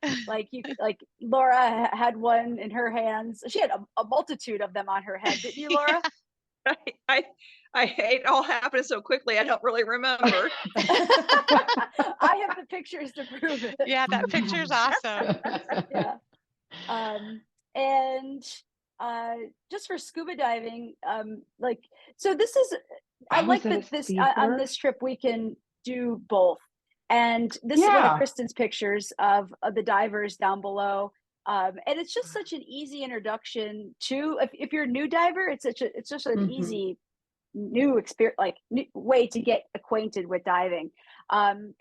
S2: Laura had one in her hands. She had a multitude of them on her head, didn't you, Laura?
S4: It all happened so quickly. I don't really remember.
S2: I have the pictures to prove it.
S5: Yeah, that picture's awesome.
S2: Yeah. And just for scuba diving, so this is, I like that this on this trip we can do both. And this is one of Kristen's pictures of the divers down below. And it's just such an easy introduction to, if you're a new diver, it's just an easy new experience, new way to get acquainted with diving. So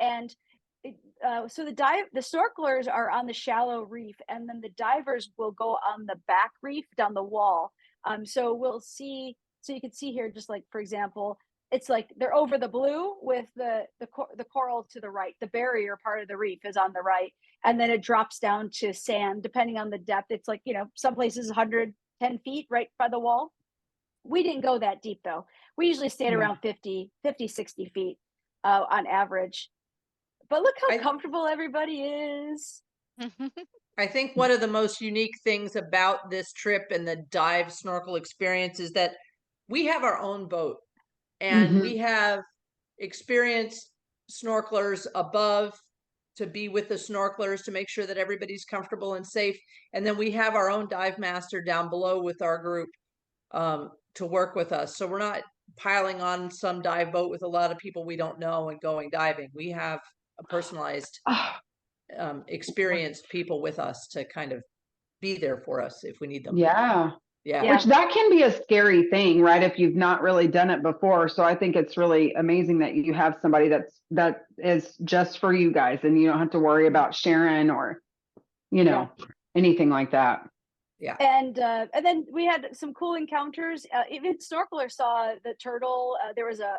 S2: the snorkelers are on the shallow reef, and then the divers will go on the back reef down the wall. So we'll see. So you can see here, just like for example, it's like they're over the blue with the coral to the right. The barrier part of the reef is on the right, and then it drops down to sand depending on the depth. It's like, some places 110 feet right by the wall. We didn't go that deep though. We usually stayed around 50, 60 feet on average. But look how comfortable everybody is.
S3: I think one of the most unique things about this trip and the dive snorkel experience is that we have our own boat, and we have experienced snorkelers above to be with the snorkelers to make sure that everybody's comfortable and safe. And then we have our own dive master down below with our group to work with us. So we're not piling on some dive boat with a lot of people we don't know and going diving. We have a personalized, experienced people with us to kind of be there for us if we need them.
S1: Yeah.
S3: Yeah.
S1: Which that can be a scary thing, right? If you've not really done it before. So I think it's really amazing that you have somebody that is just for you guys, and you don't have to worry about sharing or, anything like that.
S3: Yeah.
S2: And then we had some cool encounters. Even snorkelers saw the turtle. There was a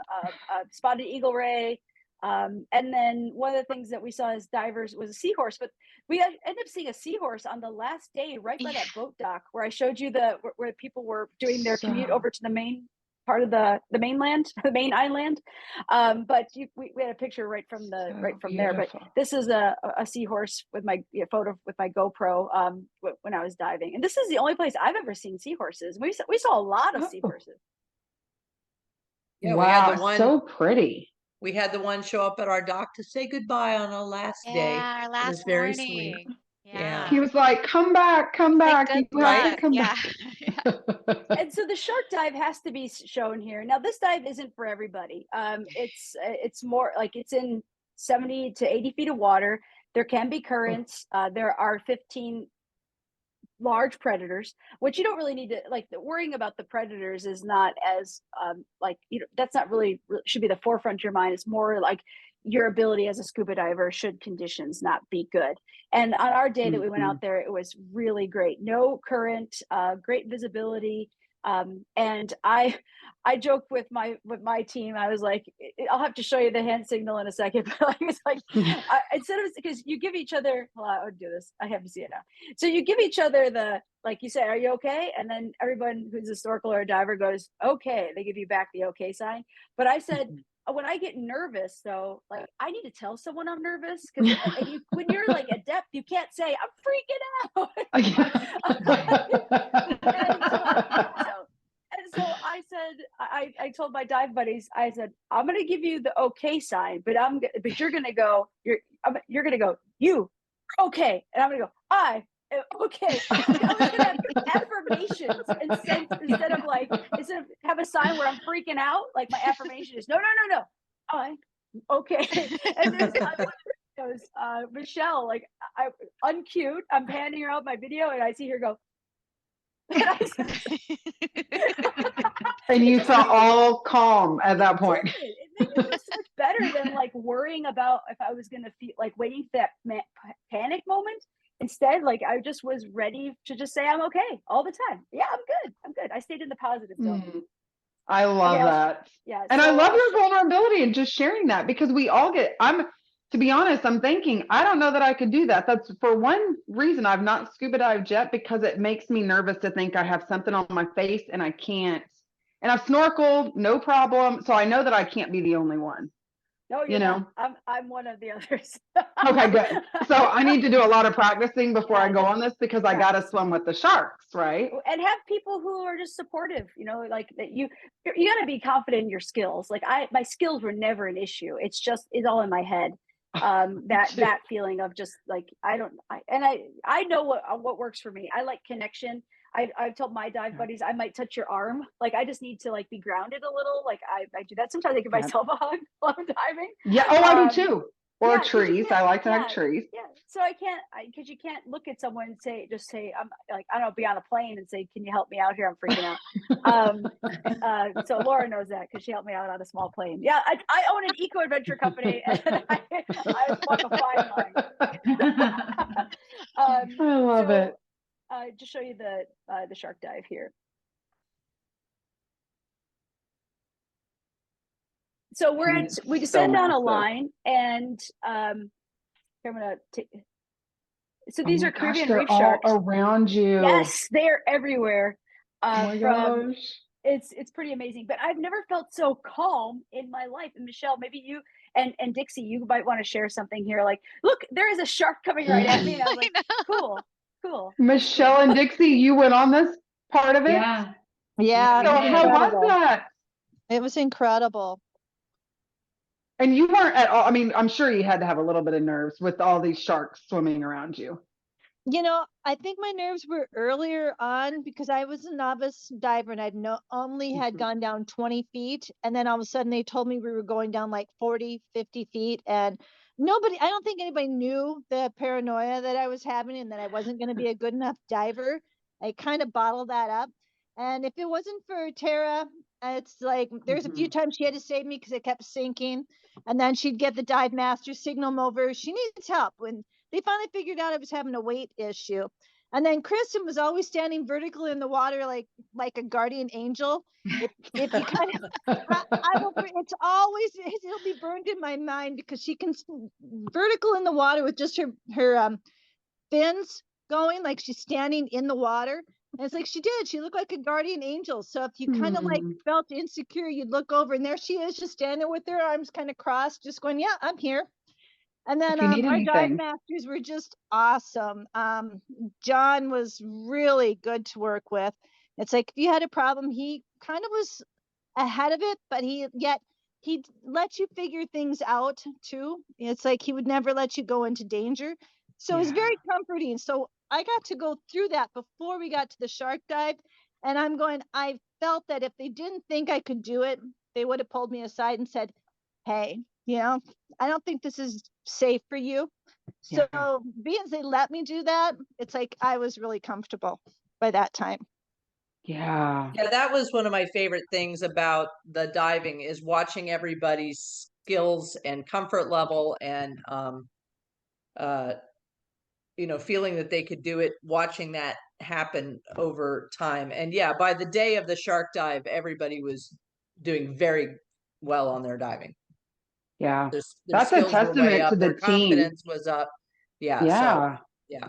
S2: spotted eagle ray. And then one of the things that we saw as divers was a seahorse, but we ended up seeing a seahorse on the last day right by that boat dock where I showed you where people were doing their commute over to the main part of the mainland, the main island. But we had a picture right from there. But this is a seahorse with my photo with my GoPro when I was diving, and this is the only place I've ever seen seahorses. We saw a lot of seahorses.
S3: Yeah,
S1: wow,
S3: we had the one,
S1: so pretty.
S3: We had the one show up at our dock to say goodbye on our last day.
S5: Yeah, our
S3: It
S5: last
S3: was very
S5: morning.
S3: sweet.
S5: Yeah.
S1: He was like, come back,
S5: Say
S1: you
S5: good
S1: have to
S5: luck.
S1: come
S5: Yeah.
S1: back.
S2: And so the shark dive has to be shown here. Now this dive isn't for everybody. It's more like it's in 70 to 80 feet of water. There can be currents. There are 15 large predators, which you don't really need to like. Worrying about the predators is not as like, you know, that's not really should be the forefront of your mind. It's more like your ability as a scuba diver should conditions not be good. And on our day that we went out there, it was really great. No current, great visibility. And I joked with my team. I was like, I'll have to show you the hand signal in a second. But I was like, instead of, because you give each other, well, I would do this. I have to see it now. So you give each other the, like you say, are you okay? And then everyone who's a snorkeler or a diver goes, okay. They give you back the okay sign. But I said, when I get nervous, though, like I need to tell someone I'm nervous, because when you're like adept, you can't say I'm freaking out. And so I said, I told my dive buddies, I said, I'm gonna give you the okay sign, but you're gonna go, you're gonna go, you okay, and I'm gonna go, I okay. I was gonna have affirmations instead of have a sign where I'm freaking out. Like my affirmation is no, I okay. And there's goes Michelle, like I uncued, I'm panning her out my video, and I see her go.
S1: And you felt all calm at that point.
S2: It made me feel so much better than like worrying about if I was gonna feel like waiting for that panic moment. Instead, like I just was ready to just say I'm okay all the time. Yeah, I'm good. I stayed in the positive zone.
S1: I love that.
S2: Yeah.
S1: And I love your vulnerability and just sharing that, because we all get, to be honest, I'm thinking, I don't know that I could do that. That's for one reason I've not scuba dived yet, because it makes me nervous to think I have something on my face and I can't. And I've snorkeled, no problem. So I know that I can't be the only one.
S2: No, you're not. I'm one of the others.
S1: Okay, good. So I need to do a lot of practicing before I go on this, because I got to swim with the sharks, right?
S2: And have people who are just supportive, you know, like that you got to be confident in your skills. Like my skills were never an issue. It's all in my head. That feeling of just like, I know what works for me. I like connection. I've told my dive buddies, I might touch your arm. Like, I just need to like be grounded a little. Like I do that. Sometimes I give myself a hug while I'm diving.
S1: Yeah. Oh, I do too. Or trees. I like to hug trees.
S2: Yeah. So I can't, because you can't look at someone and say, I'm like, I don't know, be on a plane and say, can you help me out here? I'm freaking out. So Laura knows that, because she helped me out on a small plane. Yeah. I own an eco adventure company, and I walk a fine line.
S1: I love it.
S2: Just show you the shark dive here. So we descend on a line, and I'm gonna take. So these are Caribbean reef sharks
S1: around you.
S2: Yes, they are everywhere.
S1: Oh my gosh.
S2: It's pretty amazing. But I've never felt so calm in my life. And Michelle, maybe you and Dixie, you might want to share something here. Like, look, there is a shark coming right at me. And I was like, cool.
S1: Michelle and Dixie, you went on this part of it?
S7: Yeah.
S1: So how was that?
S7: It was incredible.
S1: And you weren't at all, I mean, I'm sure you had to have a little bit of nerves with all these sharks swimming around you.
S7: You know, I think my nerves were earlier on, because I was a novice diver and I'd only had gone down 20 feet. And then all of a sudden they told me we were going down like 40, 50 feet. And I don't think anybody knew the paranoia that I was having and that I wasn't going to be a good enough diver. I kind of bottled that up. And if it wasn't for Tara, it's like there's a few times she had to save me because it kept sinking. And then she'd get the dive master, signal them over. She needs help. When they finally figured out I was having a weight issue. And then Kristen was always standing vertical in the water like a guardian angel. If you kind of, it's always, it'll be burned in my mind, because she can vertical in the water with just her fins going, like she's standing in the water. And it's like she did. She looked like a guardian angel. So if you kind of like felt insecure, you'd look over and there she is, just standing with her arms kind of crossed, just going, yeah, I'm here. And then
S1: If you need
S7: our dive
S1: anything.
S7: masters were just awesome. John was really good to work with. It's like if you had a problem, he kind of was ahead of it, but he'd let you figure things out too. It's like he would never let you go into danger. So it was very comforting. So I got to go through that before we got to the shark dive. And I felt that if they didn't think I could do it, they would have pulled me aside and said, hey, I don't think this is safe for you. So being they let me do that, it's like I was really comfortable by that time.
S1: Yeah.
S3: Yeah, that was one of my favorite things about the diving is watching everybody's skills and comfort level and feeling that they could do it, watching that happen over time. And yeah, by the day of the shark dive, everybody was doing very well on their diving.
S1: Yeah.
S3: Their
S1: That's a
S3: skills were way
S1: testament
S3: up,
S1: to the
S3: their
S1: team.
S3: confidence was up. Yeah. So
S1: Yeah.
S3: yeah.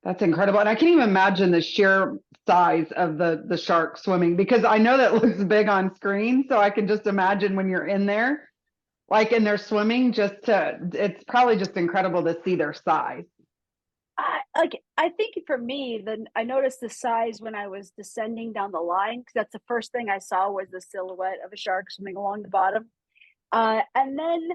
S1: That's incredible. And I can't even imagine the sheer size of the shark swimming, because I know that looks big on screen. So I can just imagine when you're in there, like in their swimming, it's probably just incredible to see their size.
S2: I think for me, then I noticed the size when I was descending down the line, because that's the first thing I saw was the silhouette of a shark swimming along the bottom. And then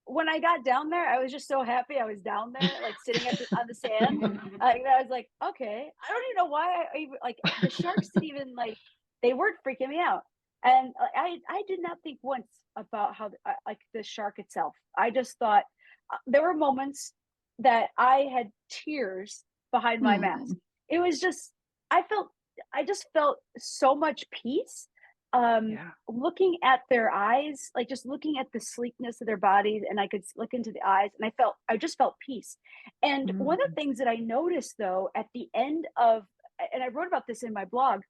S2: when I got down there, I was just so happy I was down there, like sitting on the sand. I was like, okay, I don't even know why I even like the sharks didn't even like they weren't freaking me out, and I did not think once about how like the shark itself. I just thought there were moments that I had tears behind my mask. It was just I just felt so much peace looking at their eyes, like just looking at the sleekness of their bodies, and I could look into the eyes and I just felt peace. And one of the things that I noticed though at the end of, and I wrote about this in my blog,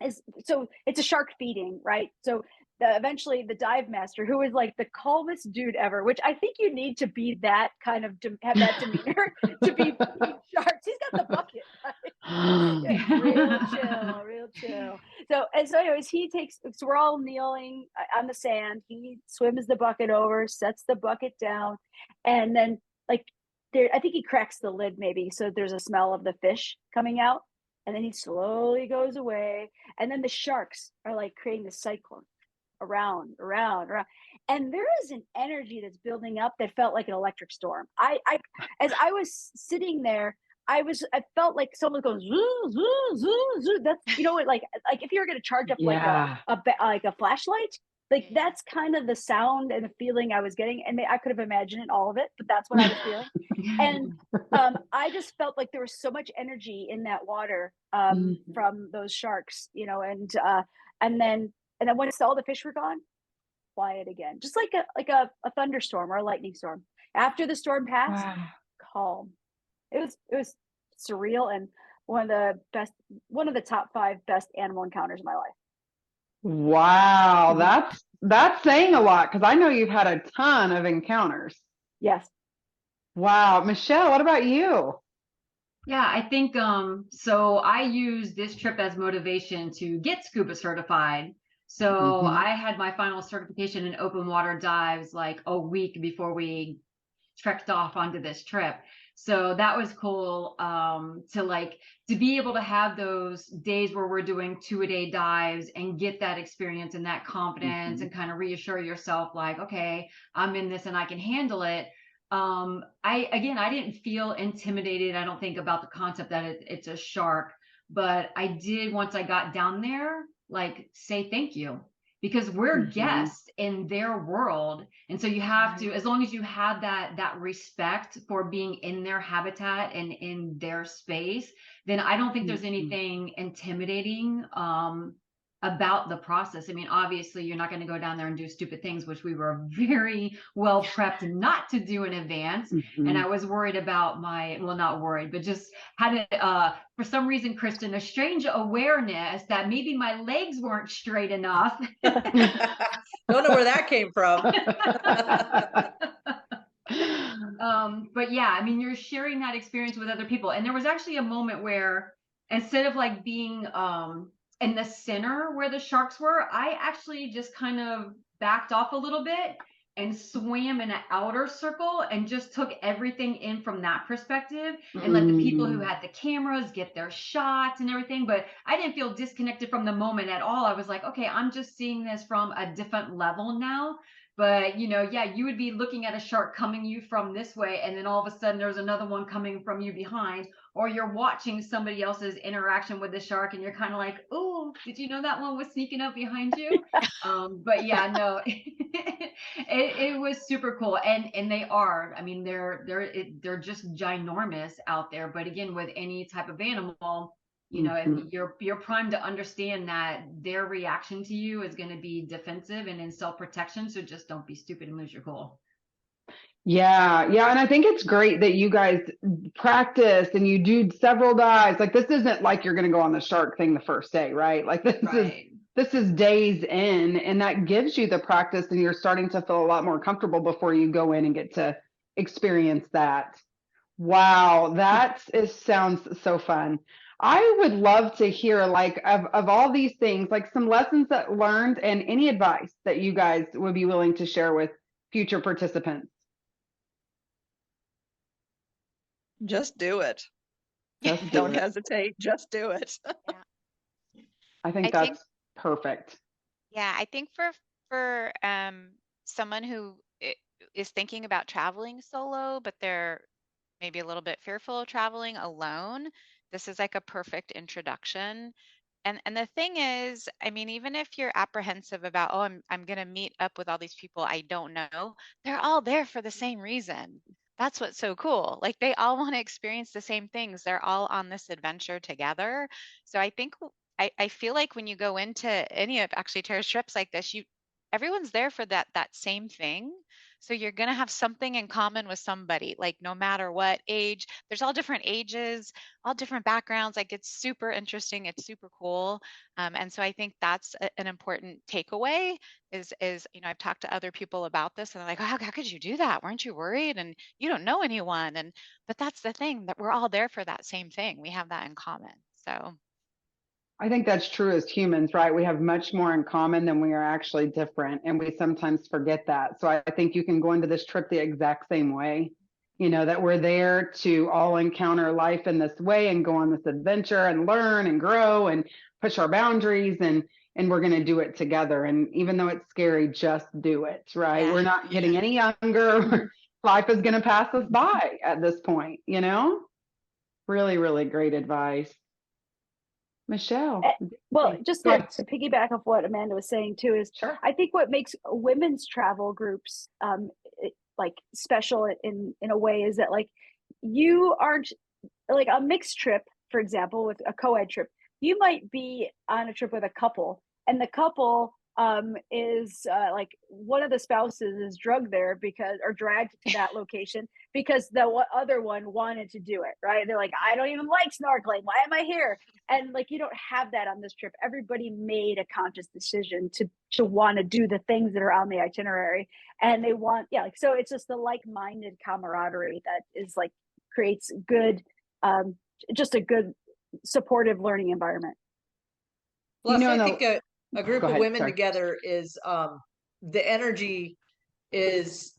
S2: is so it's a shark feeding, right? So eventually the dive master, who is like the calmest dude ever, which I think you need to be that kind of have that demeanor to be feeding sharks. He's got the bucket, right? real chill. So anyways, so we're all kneeling on the sand. He swims the bucket over, sets the bucket down, and then like I think he cracks the lid maybe, so there's a smell of the fish coming out. And then he slowly goes away. And then the sharks are like creating this cyclone around. And there is an energy that's building up that felt like an electric storm. As I was sitting there, I felt like someone goes zoo, zoo, zoo, zoo. That's like if you were going to charge up like a flashlight, like that's kind of the sound and the feeling I was getting. And I could have imagined all of it, but that's what I was feeling. And I just felt like there was so much energy in that water from those sharks, and then once all the fish were gone, quiet again, just like a thunderstorm or a lightning storm. After the storm passed, calm. It was surreal and one of the top 5 best animal encounters of my life.
S1: Wow, that's saying a lot, because I know you've had a ton of encounters.
S2: Yes.
S1: Wow. Michelle, what about you?
S6: Yeah, I think so I used this trip as motivation to get SCUBA certified. So I had my final certification in open water dives like a week before we trekked off onto this trip. So that was cool to be able to have those days where we're doing 2-a-day dives and get that experience and that confidence and kind of reassure yourself like, okay, I'm in this and I can handle it. I didn't feel intimidated. I don't think about the concept that it's a shark, but I did, once I got down there, like say thank you, because we're guests in their world. And so you have to, as long as you have that respect for being in their habitat and in their space, then I don't think there's anything intimidating about the process. I mean, obviously you're not going to go down there and do stupid things, which we were very well prepped not to do in advance. And I was worried about not worried, but just had for some reason, Kristen, a strange awareness that maybe my legs weren't straight enough.
S3: Don't know where that came from.
S6: But yeah, I mean, you're sharing that experience with other people. And there was actually a moment where instead of like being in the center where the sharks were, I actually just kind of backed off a little bit and swam in an outer circle and just took everything in from that perspective and let the people who had the cameras get their shots and everything. But I didn't feel disconnected from the moment at all. I was like, okay, I'm just seeing this from a different level now. But yeah, you would be looking at a shark coming you from this way, and then all of a sudden there's another one coming from you behind, or you're watching somebody else's interaction with the shark and you're kind of like, oh, did you know that one was sneaking up behind you? But yeah, no, it was super cool. And they are, I mean, they're just ginormous out there. But again, with any type of animal, if you're primed to understand that their reaction to you is going to be defensive and in self-protection. So just don't be stupid and lose your cool.
S1: Yeah. And I think it's great that you guys practice and you do several dives. Like, this isn't like you're going to go on the shark thing the first day, right? Like, this is days in, and that gives you the practice, and you're starting to feel a lot more comfortable before you go in and get to experience that. Wow, that sounds so fun. I would love to hear, like, of all these things, like some lessons that learned and any advice that you guys would be willing to share with future participants.
S4: Just do it.
S1: Just
S4: Don't hesitate. Just do it.
S1: I think that's perfect.
S5: Yeah, I think for someone who is thinking about traveling solo, but they're maybe a little bit fearful of traveling alone, this is like a perfect introduction. And the thing is, I mean, even if you're apprehensive about, oh, I'm going to meet up with all these people I don't know, they're all there for the same reason. That's what's so cool. Like, they all want to experience the same things. They're all on this adventure together. So I think I feel like when you go into any of actually Tara's trips like this, everyone's there for that same thing. So you're going to have something in common with somebody, like no matter what age. There's all different ages, all different backgrounds. Like, it's super interesting. It's super cool. And so I think that's an important takeaway is, I've talked to other people about this and they're like, oh, how could you do that? Weren't you worried? And you don't know anyone. But that's the thing, that we're all there for that same thing. We have that in common. So
S1: I think that's true as humans, right? We have much more in common than we are actually different. And we sometimes forget that. So I think you can go into this trip the exact same way, that we're there to all encounter life in this way and go on this adventure and learn and grow and push our boundaries, and we're going to do it together. And even though it's scary, just do it, right?
S5: Yeah.
S1: We're not getting any younger. Life is going to pass us by at this point, Really, really great advice. Michelle.
S2: Well, just
S1: Go
S2: to
S1: ahead.
S2: piggyback off what Amanda was saying too, is
S1: Sure.
S2: I think what makes women's travel groups like special in a way is that, like, you aren't, like, a mixed trip, for example, with a co-ed trip. You might be on a trip with a couple, and the couple is like one of the spouses is drugged there or dragged to that location because the other one wanted to do it, right? They're like, I don't even like snorkeling, why am I here? And like, you don't have that on this trip. Everybody made a conscious decision to want to do the things that are on the itinerary, and they want, so it's just the like-minded camaraderie that is like creates good just a good supportive learning environment.
S3: Plus, I think a group of women
S1: Sorry.
S3: together is the energy is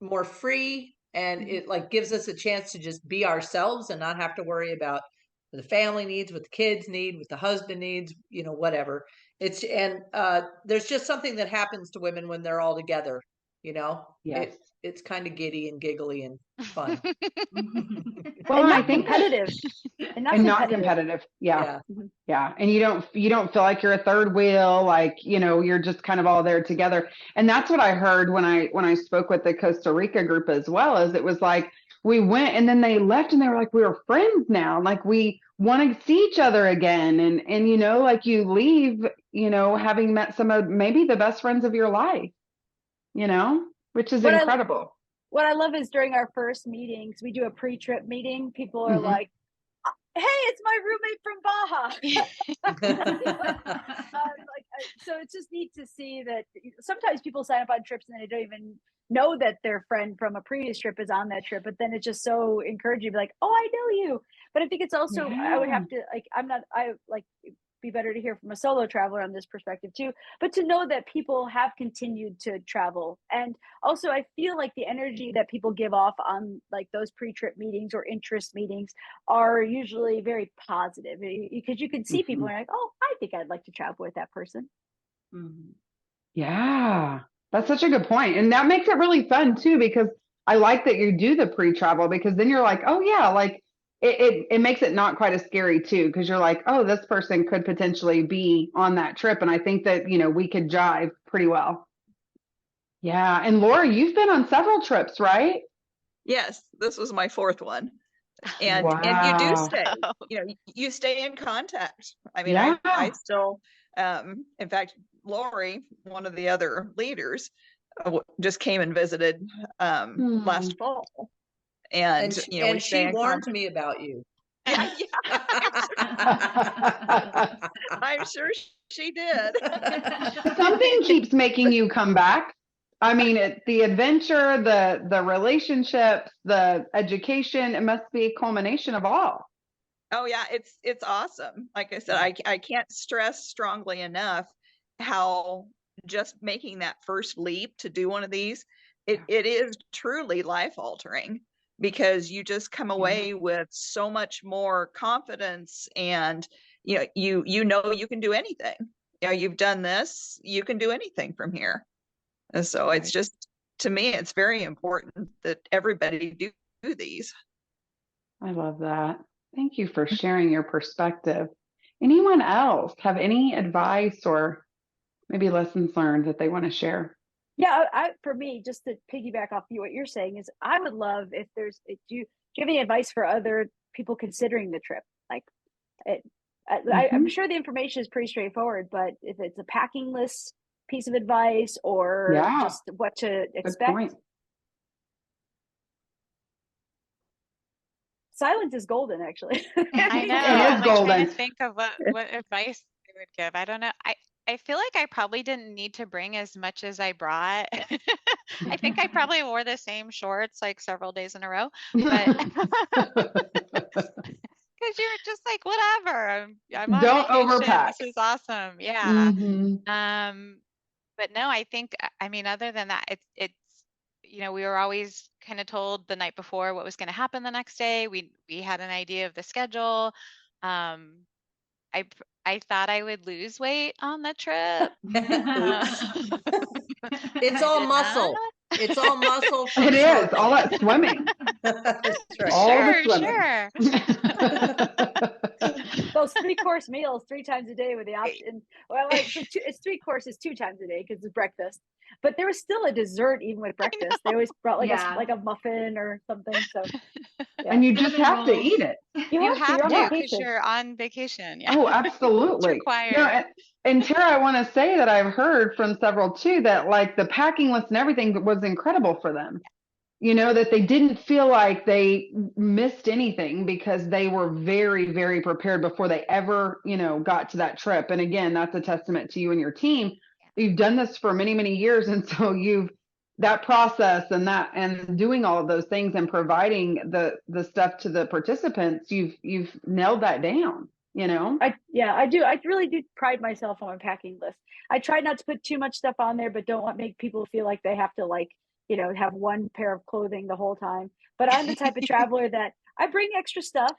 S3: more free, and it like gives us a chance to just be ourselves and not have to worry about what the family needs, what the kids need, what the husband needs, whatever. There's just something that happens to women when they're all together,
S1: Yes.
S3: It's kind of giddy and giggly and fun.
S1: Well,
S2: and
S1: I
S2: not
S1: think
S2: competitive.
S1: And not competitive. Yeah. And you don't feel like you're a third wheel, like, you're just kind of all there together. And that's what I heard when I spoke with the Costa Rica group as well, is it was like, we went and then they left and they were like, we were friends now. Like, we want to see each other again. And like, you leave, having met some of maybe the best friends of your life, which is incredible.
S2: What I love is during our first meetings, we do a pre-trip meeting. People are like, hey, it's my roommate from Baja. So it's just neat to see that sometimes people sign up on trips and they don't even know that their friend from a previous trip is on that trip, but then it's just so encouraging, like, oh, I know you. But I think it's also, I would
S1: Yeah.
S2: have to, like, I like, be better to hear from a solo traveler on this perspective too, but to know that people have continued to travel. And also I feel like the energy that people give off on like those pre-trip meetings or interest meetings are usually very positive, because you can see people
S1: Mhm.
S2: are like, oh, I think I'd like to travel with that person.
S6: Mhm.
S1: Yeah, that's such a good point. And that makes it really fun too, because I like that you do the pre-travel, because then you're like, oh yeah, like it makes it not quite as scary too, because you're like, oh, this person could potentially be on that trip. And I think that, we could jive pretty well. Yeah. And Laura, you've been on several trips, right?
S4: Yes, this was my fourth one. And you do
S1: Wow.
S4: stay, you stay in contact. I mean,
S1: Yeah.
S4: I still, in fact, Lori, one of the other leaders, just came and visited last fall. And, we
S3: and
S4: stay
S3: she
S4: in
S3: warned
S4: contact.
S3: me about you.
S4: Yeah, I'm sure she did.
S1: Something keeps making you come back. I mean, the adventure, the relationships, the education, it must be a culmination of all.
S4: Oh yeah, it's awesome. Like I said, I can't stress strongly enough how just making that first leap to do one of these, it is truly life altering, because you just come away with so much more confidence, and you know you can do anything. You've done this, you can do anything from here. And so it's just, to me, it's very important that everybody do these.
S1: I love that. Thank you for sharing your perspective. Anyone else have any advice or maybe lessons learned that they want to share?
S2: Yeah, for me, just to piggyback off what you're saying, is I would love if do you have any advice for other people considering the trip? Like, I'm sure the information is pretty straightforward, but if it's a packing list piece of advice or
S1: Yeah,
S2: just what to
S1: good
S2: expect.
S1: point.
S2: Silence is golden, actually.
S5: I know.
S1: It is
S5: I'm like trying
S1: golden.
S5: to think of what advice I would give. I don't know. I feel like I probably didn't need to bring as much as I brought. I think I probably wore the same shorts like several days in a row, but because you're just like, whatever. I'm on
S1: Don't
S5: vacation.
S1: overpack.
S5: This is awesome. Yeah.
S1: Mhm.
S5: But no, I think, I mean, other than that, it's we were always kind of told the night before what was going to happen the next day. We had an idea of the schedule. Um, I thought I would lose weight on the trip.
S3: It's
S5: I
S3: all
S5: did
S3: muscle.
S5: not.
S3: It's all muscle from
S1: It is
S3: snorkeling.
S1: all that swimming.
S3: That's right.
S1: All the
S5: Sure.
S1: swimming.
S2: Those 3-course meals 3 times a day with the option. Well, it's 3 courses 2 times a day because it's breakfast. But there was still a dessert even with breakfast. They always brought like a muffin or something. So
S1: And you just
S6: Cinnamon
S1: have to
S6: rolls.
S1: eat it.
S2: you have to. You're on
S5: because
S2: vacation.
S5: you're on vacation. Yeah.
S1: Oh,
S5: It's
S1: absolutely.
S5: required.
S1: And Tara, I want to say that I've heard from several too that like the packing list and everything was incredible for them. That they didn't feel like they missed anything because they were very, very prepared before they ever, got to that trip. And again, that's a testament to you and your team. You've done this for many, many years. And so that process and doing all of those things and providing the stuff to the participants, you've nailed that down,
S2: I do. I really do pride myself on my packing list. I try not to put too much stuff on there, but don't make people feel like they have to have one pair of clothing the whole time. But I'm the type of traveler that I bring extra stuff,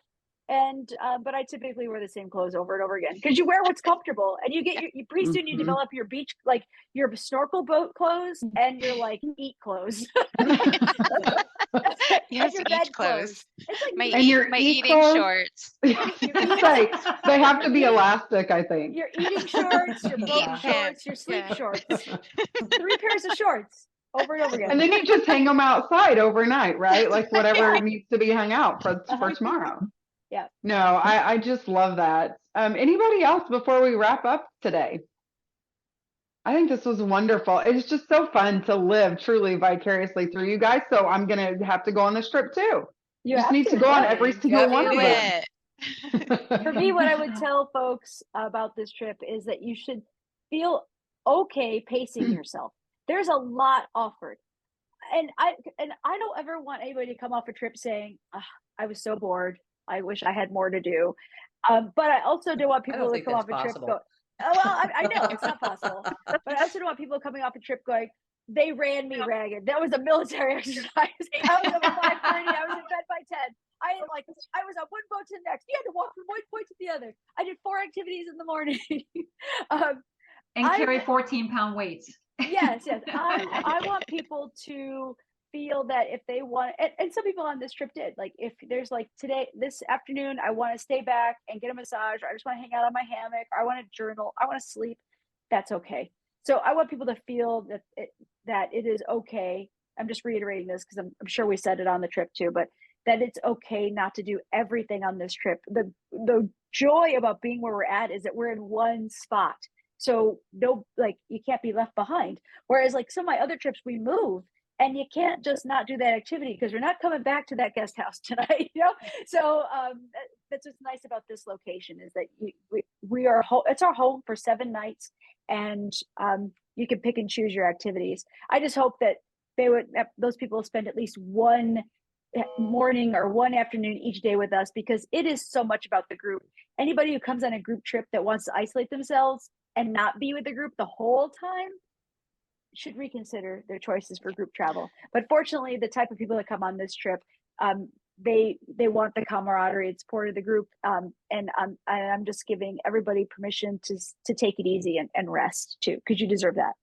S2: and but I typically wear the same clothes over and over again because you wear what's comfortable, and you get you pretty soon you
S1: Mhm.
S2: develop your beach, like your snorkel boat clothes and your like eat clothes.
S5: Yes,
S2: your
S5: eat
S2: bed
S5: clothes.
S2: It's like
S5: My
S1: And your
S5: my
S1: eat
S5: eating
S1: clothes?
S5: shorts.
S1: It's like they have to be elastic, I think.
S2: your eating shorts, your boat
S5: Eating
S2: shorts,
S5: pants.
S2: your sleep
S5: Yeah.
S2: shorts. 3 pairs of shorts over and over again.
S1: And then you just hang them outside overnight, right? Like whatever needs to be hung out for tomorrow.
S2: Yeah.
S1: No, I just love that. Anybody else before we wrap up today? I think this was wonderful. It's just so fun to live truly vicariously through you guys. So I'm going to have to go on this trip too.
S2: You
S1: just
S2: have
S1: need to go on every single
S3: have
S1: one
S3: to
S1: of
S5: Do
S3: do
S1: them.
S5: it.
S2: For me, what I would tell folks about this trip is that you should feel okay pacing yourself. There's a lot offered. And I don't ever want anybody to come off a trip saying, "I was so bored. I wish I had more to do. But I also don't want
S3: I
S2: people
S3: don't
S2: to
S3: think
S2: come
S3: that's
S2: off a trip
S3: possible.
S2: go, oh, well, I know it's not possible, but I also don't want people coming off a trip going, they ran me ragged. That was a military exercise. I was up at 5:30. I was in bed by 10. I was on one boat to the next. You had to walk from one point to the other. I did 4 activities in the morning.
S6: And carry 14-pound weights.
S2: Yes. I want people to feel that if they want, and some people on this trip did, like if there's like today, this afternoon, I want to stay back and get a massage, or I just want to hang out on my hammock, or I want to journal, I want to sleep, that's okay. So I want people to feel that it is okay. I'm just reiterating this because I'm sure we said it on the trip too, but that it's okay not to do everything on this trip. The joy about being where we're at is that we're in one spot. So no, like you can't be left behind. Whereas like some of my other trips, we move and you can't just not do that activity because we're not coming back to that guest house tonight, you know? So that's what's nice about this location is that we are, it's our home for 7 nights, and you can pick and choose your activities. I just hope that those people spend at least one morning or one afternoon each day with us, because it is so much about the group. Anybody who comes on a group trip that wants to isolate themselves and not be with the group the whole time should reconsider their choices for group travel. But fortunately, the type of people that come on this trip, they want the camaraderie and support of the group, and I'm just giving everybody permission to take it easy and rest too, because you deserve that.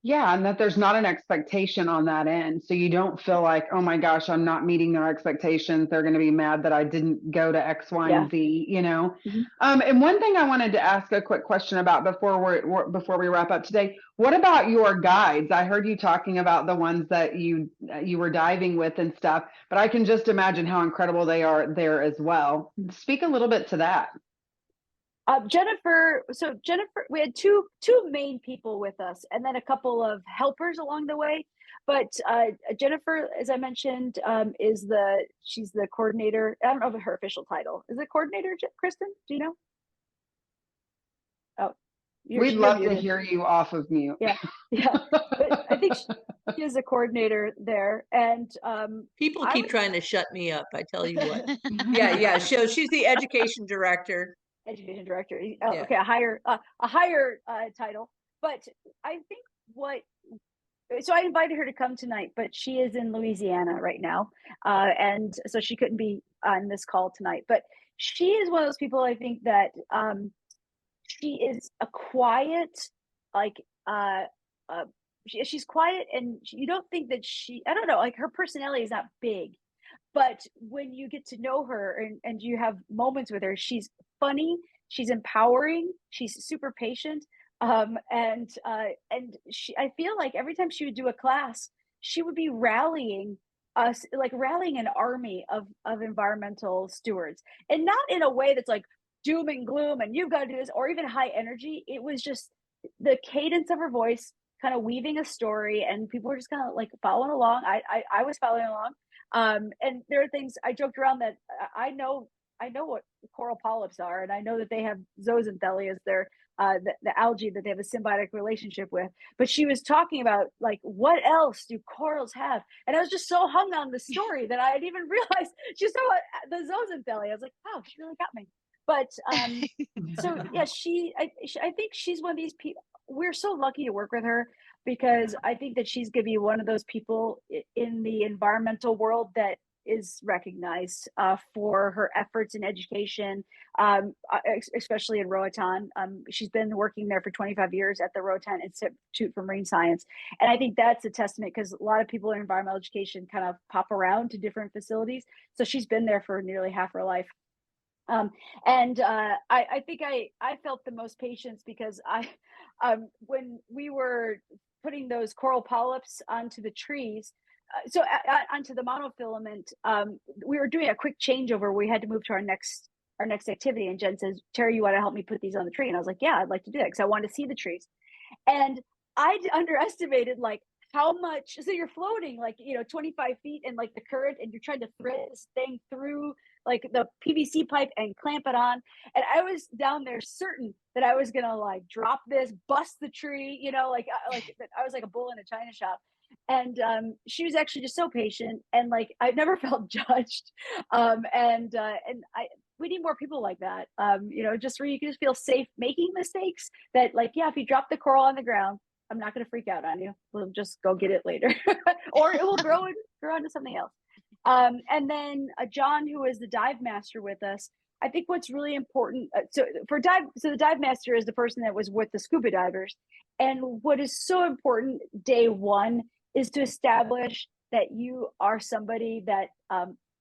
S1: Yeah, and that there's not an expectation on that end. So you don't feel like, oh my gosh, I'm not meeting their expectations. They're going to be mad that I didn't go to X, Y, and Z, you know?
S2: Mm-hmm.
S1: And one thing I wanted to ask a quick question about before we wrap up today, what about your guides? I heard you talking about the ones that you were diving with and stuff, but I can just imagine how incredible they are there as well. Speak a little bit to that.
S2: Jennifer, we had two main people with us and then a couple of helpers along the way. But Jennifer, as I mentioned, she's the coordinator. I don't know her official title. Is it coordinator, Kristen? Do you know? Oh,
S1: we'd love to hear you off of mute.
S2: Yeah. But I think she is a coordinator there, and
S3: people keep trying to shut me up. I tell you what. Yeah. So she's the education director.
S2: Education director. Okay, a higher title. But I think so I invited her to come tonight, but she is in Louisiana right now, and so she couldn't be on this call tonight. But she is one of those people, I think, that she is a quiet, like she's quiet, and you don't think that I don't know, like her personality is not big, but when you get to know her and you have moments with her, she's funny, she's empowering, she's super patient, and I feel like every time she would do a class, she would be rallying us, like rallying an army of environmental stewards, and not in a way that's like doom and gloom and you've got to do this, or even high energy. It was just the cadence of her voice kind of weaving a story, and people were just kind of like following along. I was following along. And there are things I joked around that I know what coral polyps are, and I know that they have zooxanthellae, they're the algae that they have a symbiotic relationship with. But she was talking about like, what else do corals have? And I was just so hung on the story that I didn't even realize she was talking about the zooxanthellae. I was like, wow, she really got me. But so yeah, I think she's one of these people. We're so lucky to work with her, because I think that she's going to be one of those people in the environmental world that is recognized for her efforts in education, especially in Roatan. She's been working there for 25 years at the Roatan Institute for Marine Science. And I think that's a testament, because a lot of people in environmental education kind of pop around to different facilities. So she's been there for nearly half her life. I think I felt the most patience, because when we were putting those coral polyps onto the trees, onto the monofilament, we were doing a quick changeover. We had to move to our next activity, and Jen says, "Terry, you want to help me put these on the tree?" And I was like, "Yeah, I'd like to do that, because I wanted to see the trees." And I underestimated like how much. So you're floating like 25 feet in like the current, and you're trying to thread this thing through like the PVC pipe and clamp it on. And I was down there certain that I was gonna like drop this, bust the tree, like I was like a bull in a china shop. And she was actually just so patient, and like I've never felt judged. We need more people like that. Just where you can just feel safe making mistakes. That like, yeah, if you drop the coral on the ground, I'm not going to freak out on you. We'll just go get it later, or it will grow into something else. And then John, who is the dive master with us, I think what's really important. So the dive master is the person that was with the scuba divers, and what is so important day one is to establish that you are somebody that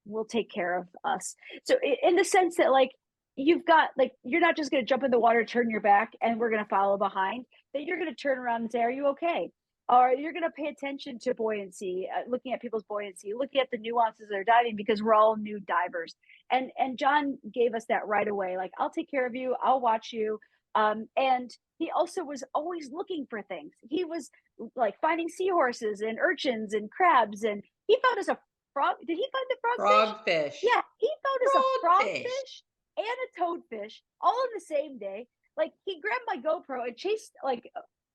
S2: will take care of us. So in the sense that like you've got like you're not just going to jump in the water, turn your back, and we're going to follow behind. That you're going to turn around and say, "Are you okay?" Or you're going to pay attention to buoyancy, looking at people's buoyancy, looking at the nuances of their diving, because we're all new divers. And John gave us that right away. Like, I'll take care of you. I'll watch you. And he also was always looking for things. He was like finding seahorses and urchins and crabs. And he found us a frog. Did he find the frogfish?
S3: Frogfish.
S2: Yeah, he found us a
S3: Frogfish.
S2: frogfish and a toadfish all in the same day. Like, he grabbed my GoPro and chased, like,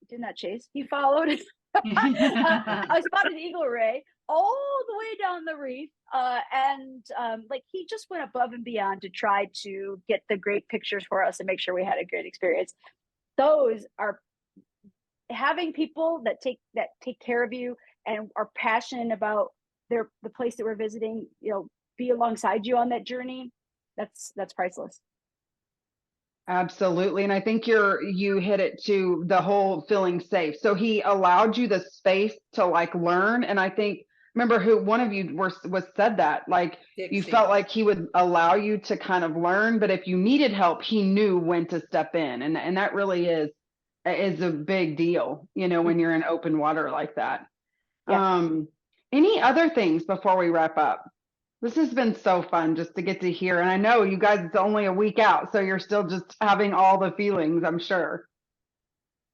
S2: did not chase. He followed. I spotted an eagle ray all the way down the reef, and like he just went above and beyond to try to get the great pictures for us and make sure we had a great experience. Those are having people that take care of you and are passionate about the place that we're visiting. Be alongside you on that journey. That's priceless.
S1: Absolutely. And I think you hit it to the whole feeling safe. So he allowed you the space to like learn. And I think, remember who one of you was said that, like
S3: Dixie.
S1: you felt like he would allow you to kind of learn, but if you needed help, he knew when to step in. And that really is a big deal, when you're in open water like that.
S2: Yeah.
S1: Any other things before we wrap up? This has been so fun just to get to hear. And I know you guys, it's only a week out, so you're still just having all the feelings, I'm sure.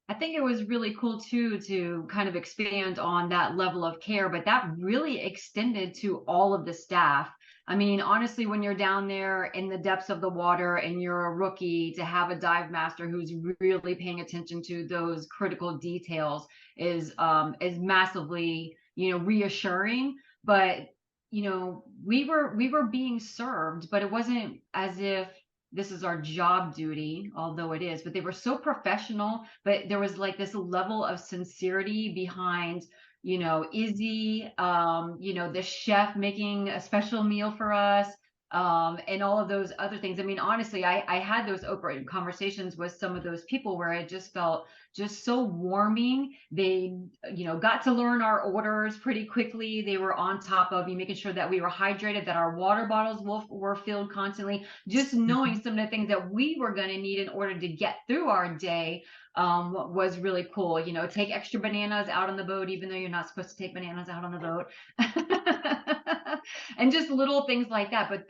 S6: I think it was really cool too to kind of expand on that level of care, but that really extended to all of the staff. I mean, honestly, when you're down there in the depths of the water and you're a rookie, to have a dive master who's really paying attention to those critical details is massively, reassuring. But we were being served, but it wasn't as if this is our job duty, although it is, but they were so professional, but there was like this level of sincerity behind, Izzy, the chef making a special meal for us, and all of those other things. I mean, honestly, I had those open conversations with some of those people where it just felt just so warming. They, got to learn our orders pretty quickly. They were on top of you, making sure that we were hydrated, that our water bottles were filled constantly, just knowing some of the things that we were going to need in order to get through our day. Was really cool. Take extra bananas out on the boat, even though you're not supposed to take bananas out on the boat. And just little things like that. But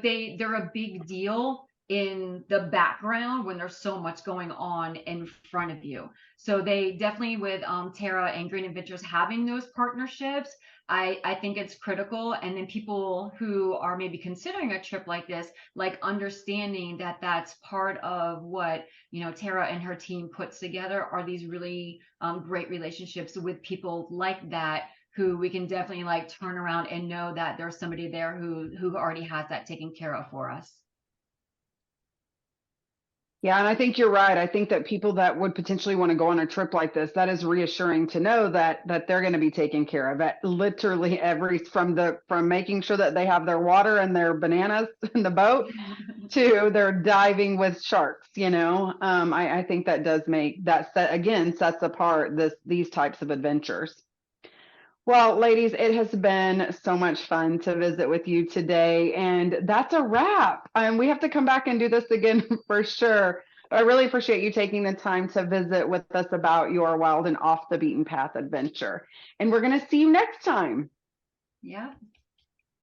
S6: they're a big deal in the background when there's so much going on in front of you. So they definitely, with Tara and Green Adventures having those partnerships, I think it's critical. And then people who are maybe considering a trip like this, like understanding that that's part of what, Tara and her team puts together, are these really great relationships with people like that, who we can definitely like turn around and know that there's somebody there who already has that taken care of for us.
S1: Yeah, and I think you're right. I think that people that would potentially want to go on a trip like this, that is reassuring to know that they're going to be taken care of at literally from making sure that they have their water and their bananas in the boat to their diving with sharks. I think that does make sets apart these types of adventures. Well, ladies, it has been so much fun to visit with you today, and that's a wrap. And we have to come back and do this again for sure. But I really appreciate you taking the time to visit with us about your wild and off the beaten path adventure. And we're going to see you next time.
S6: Yeah.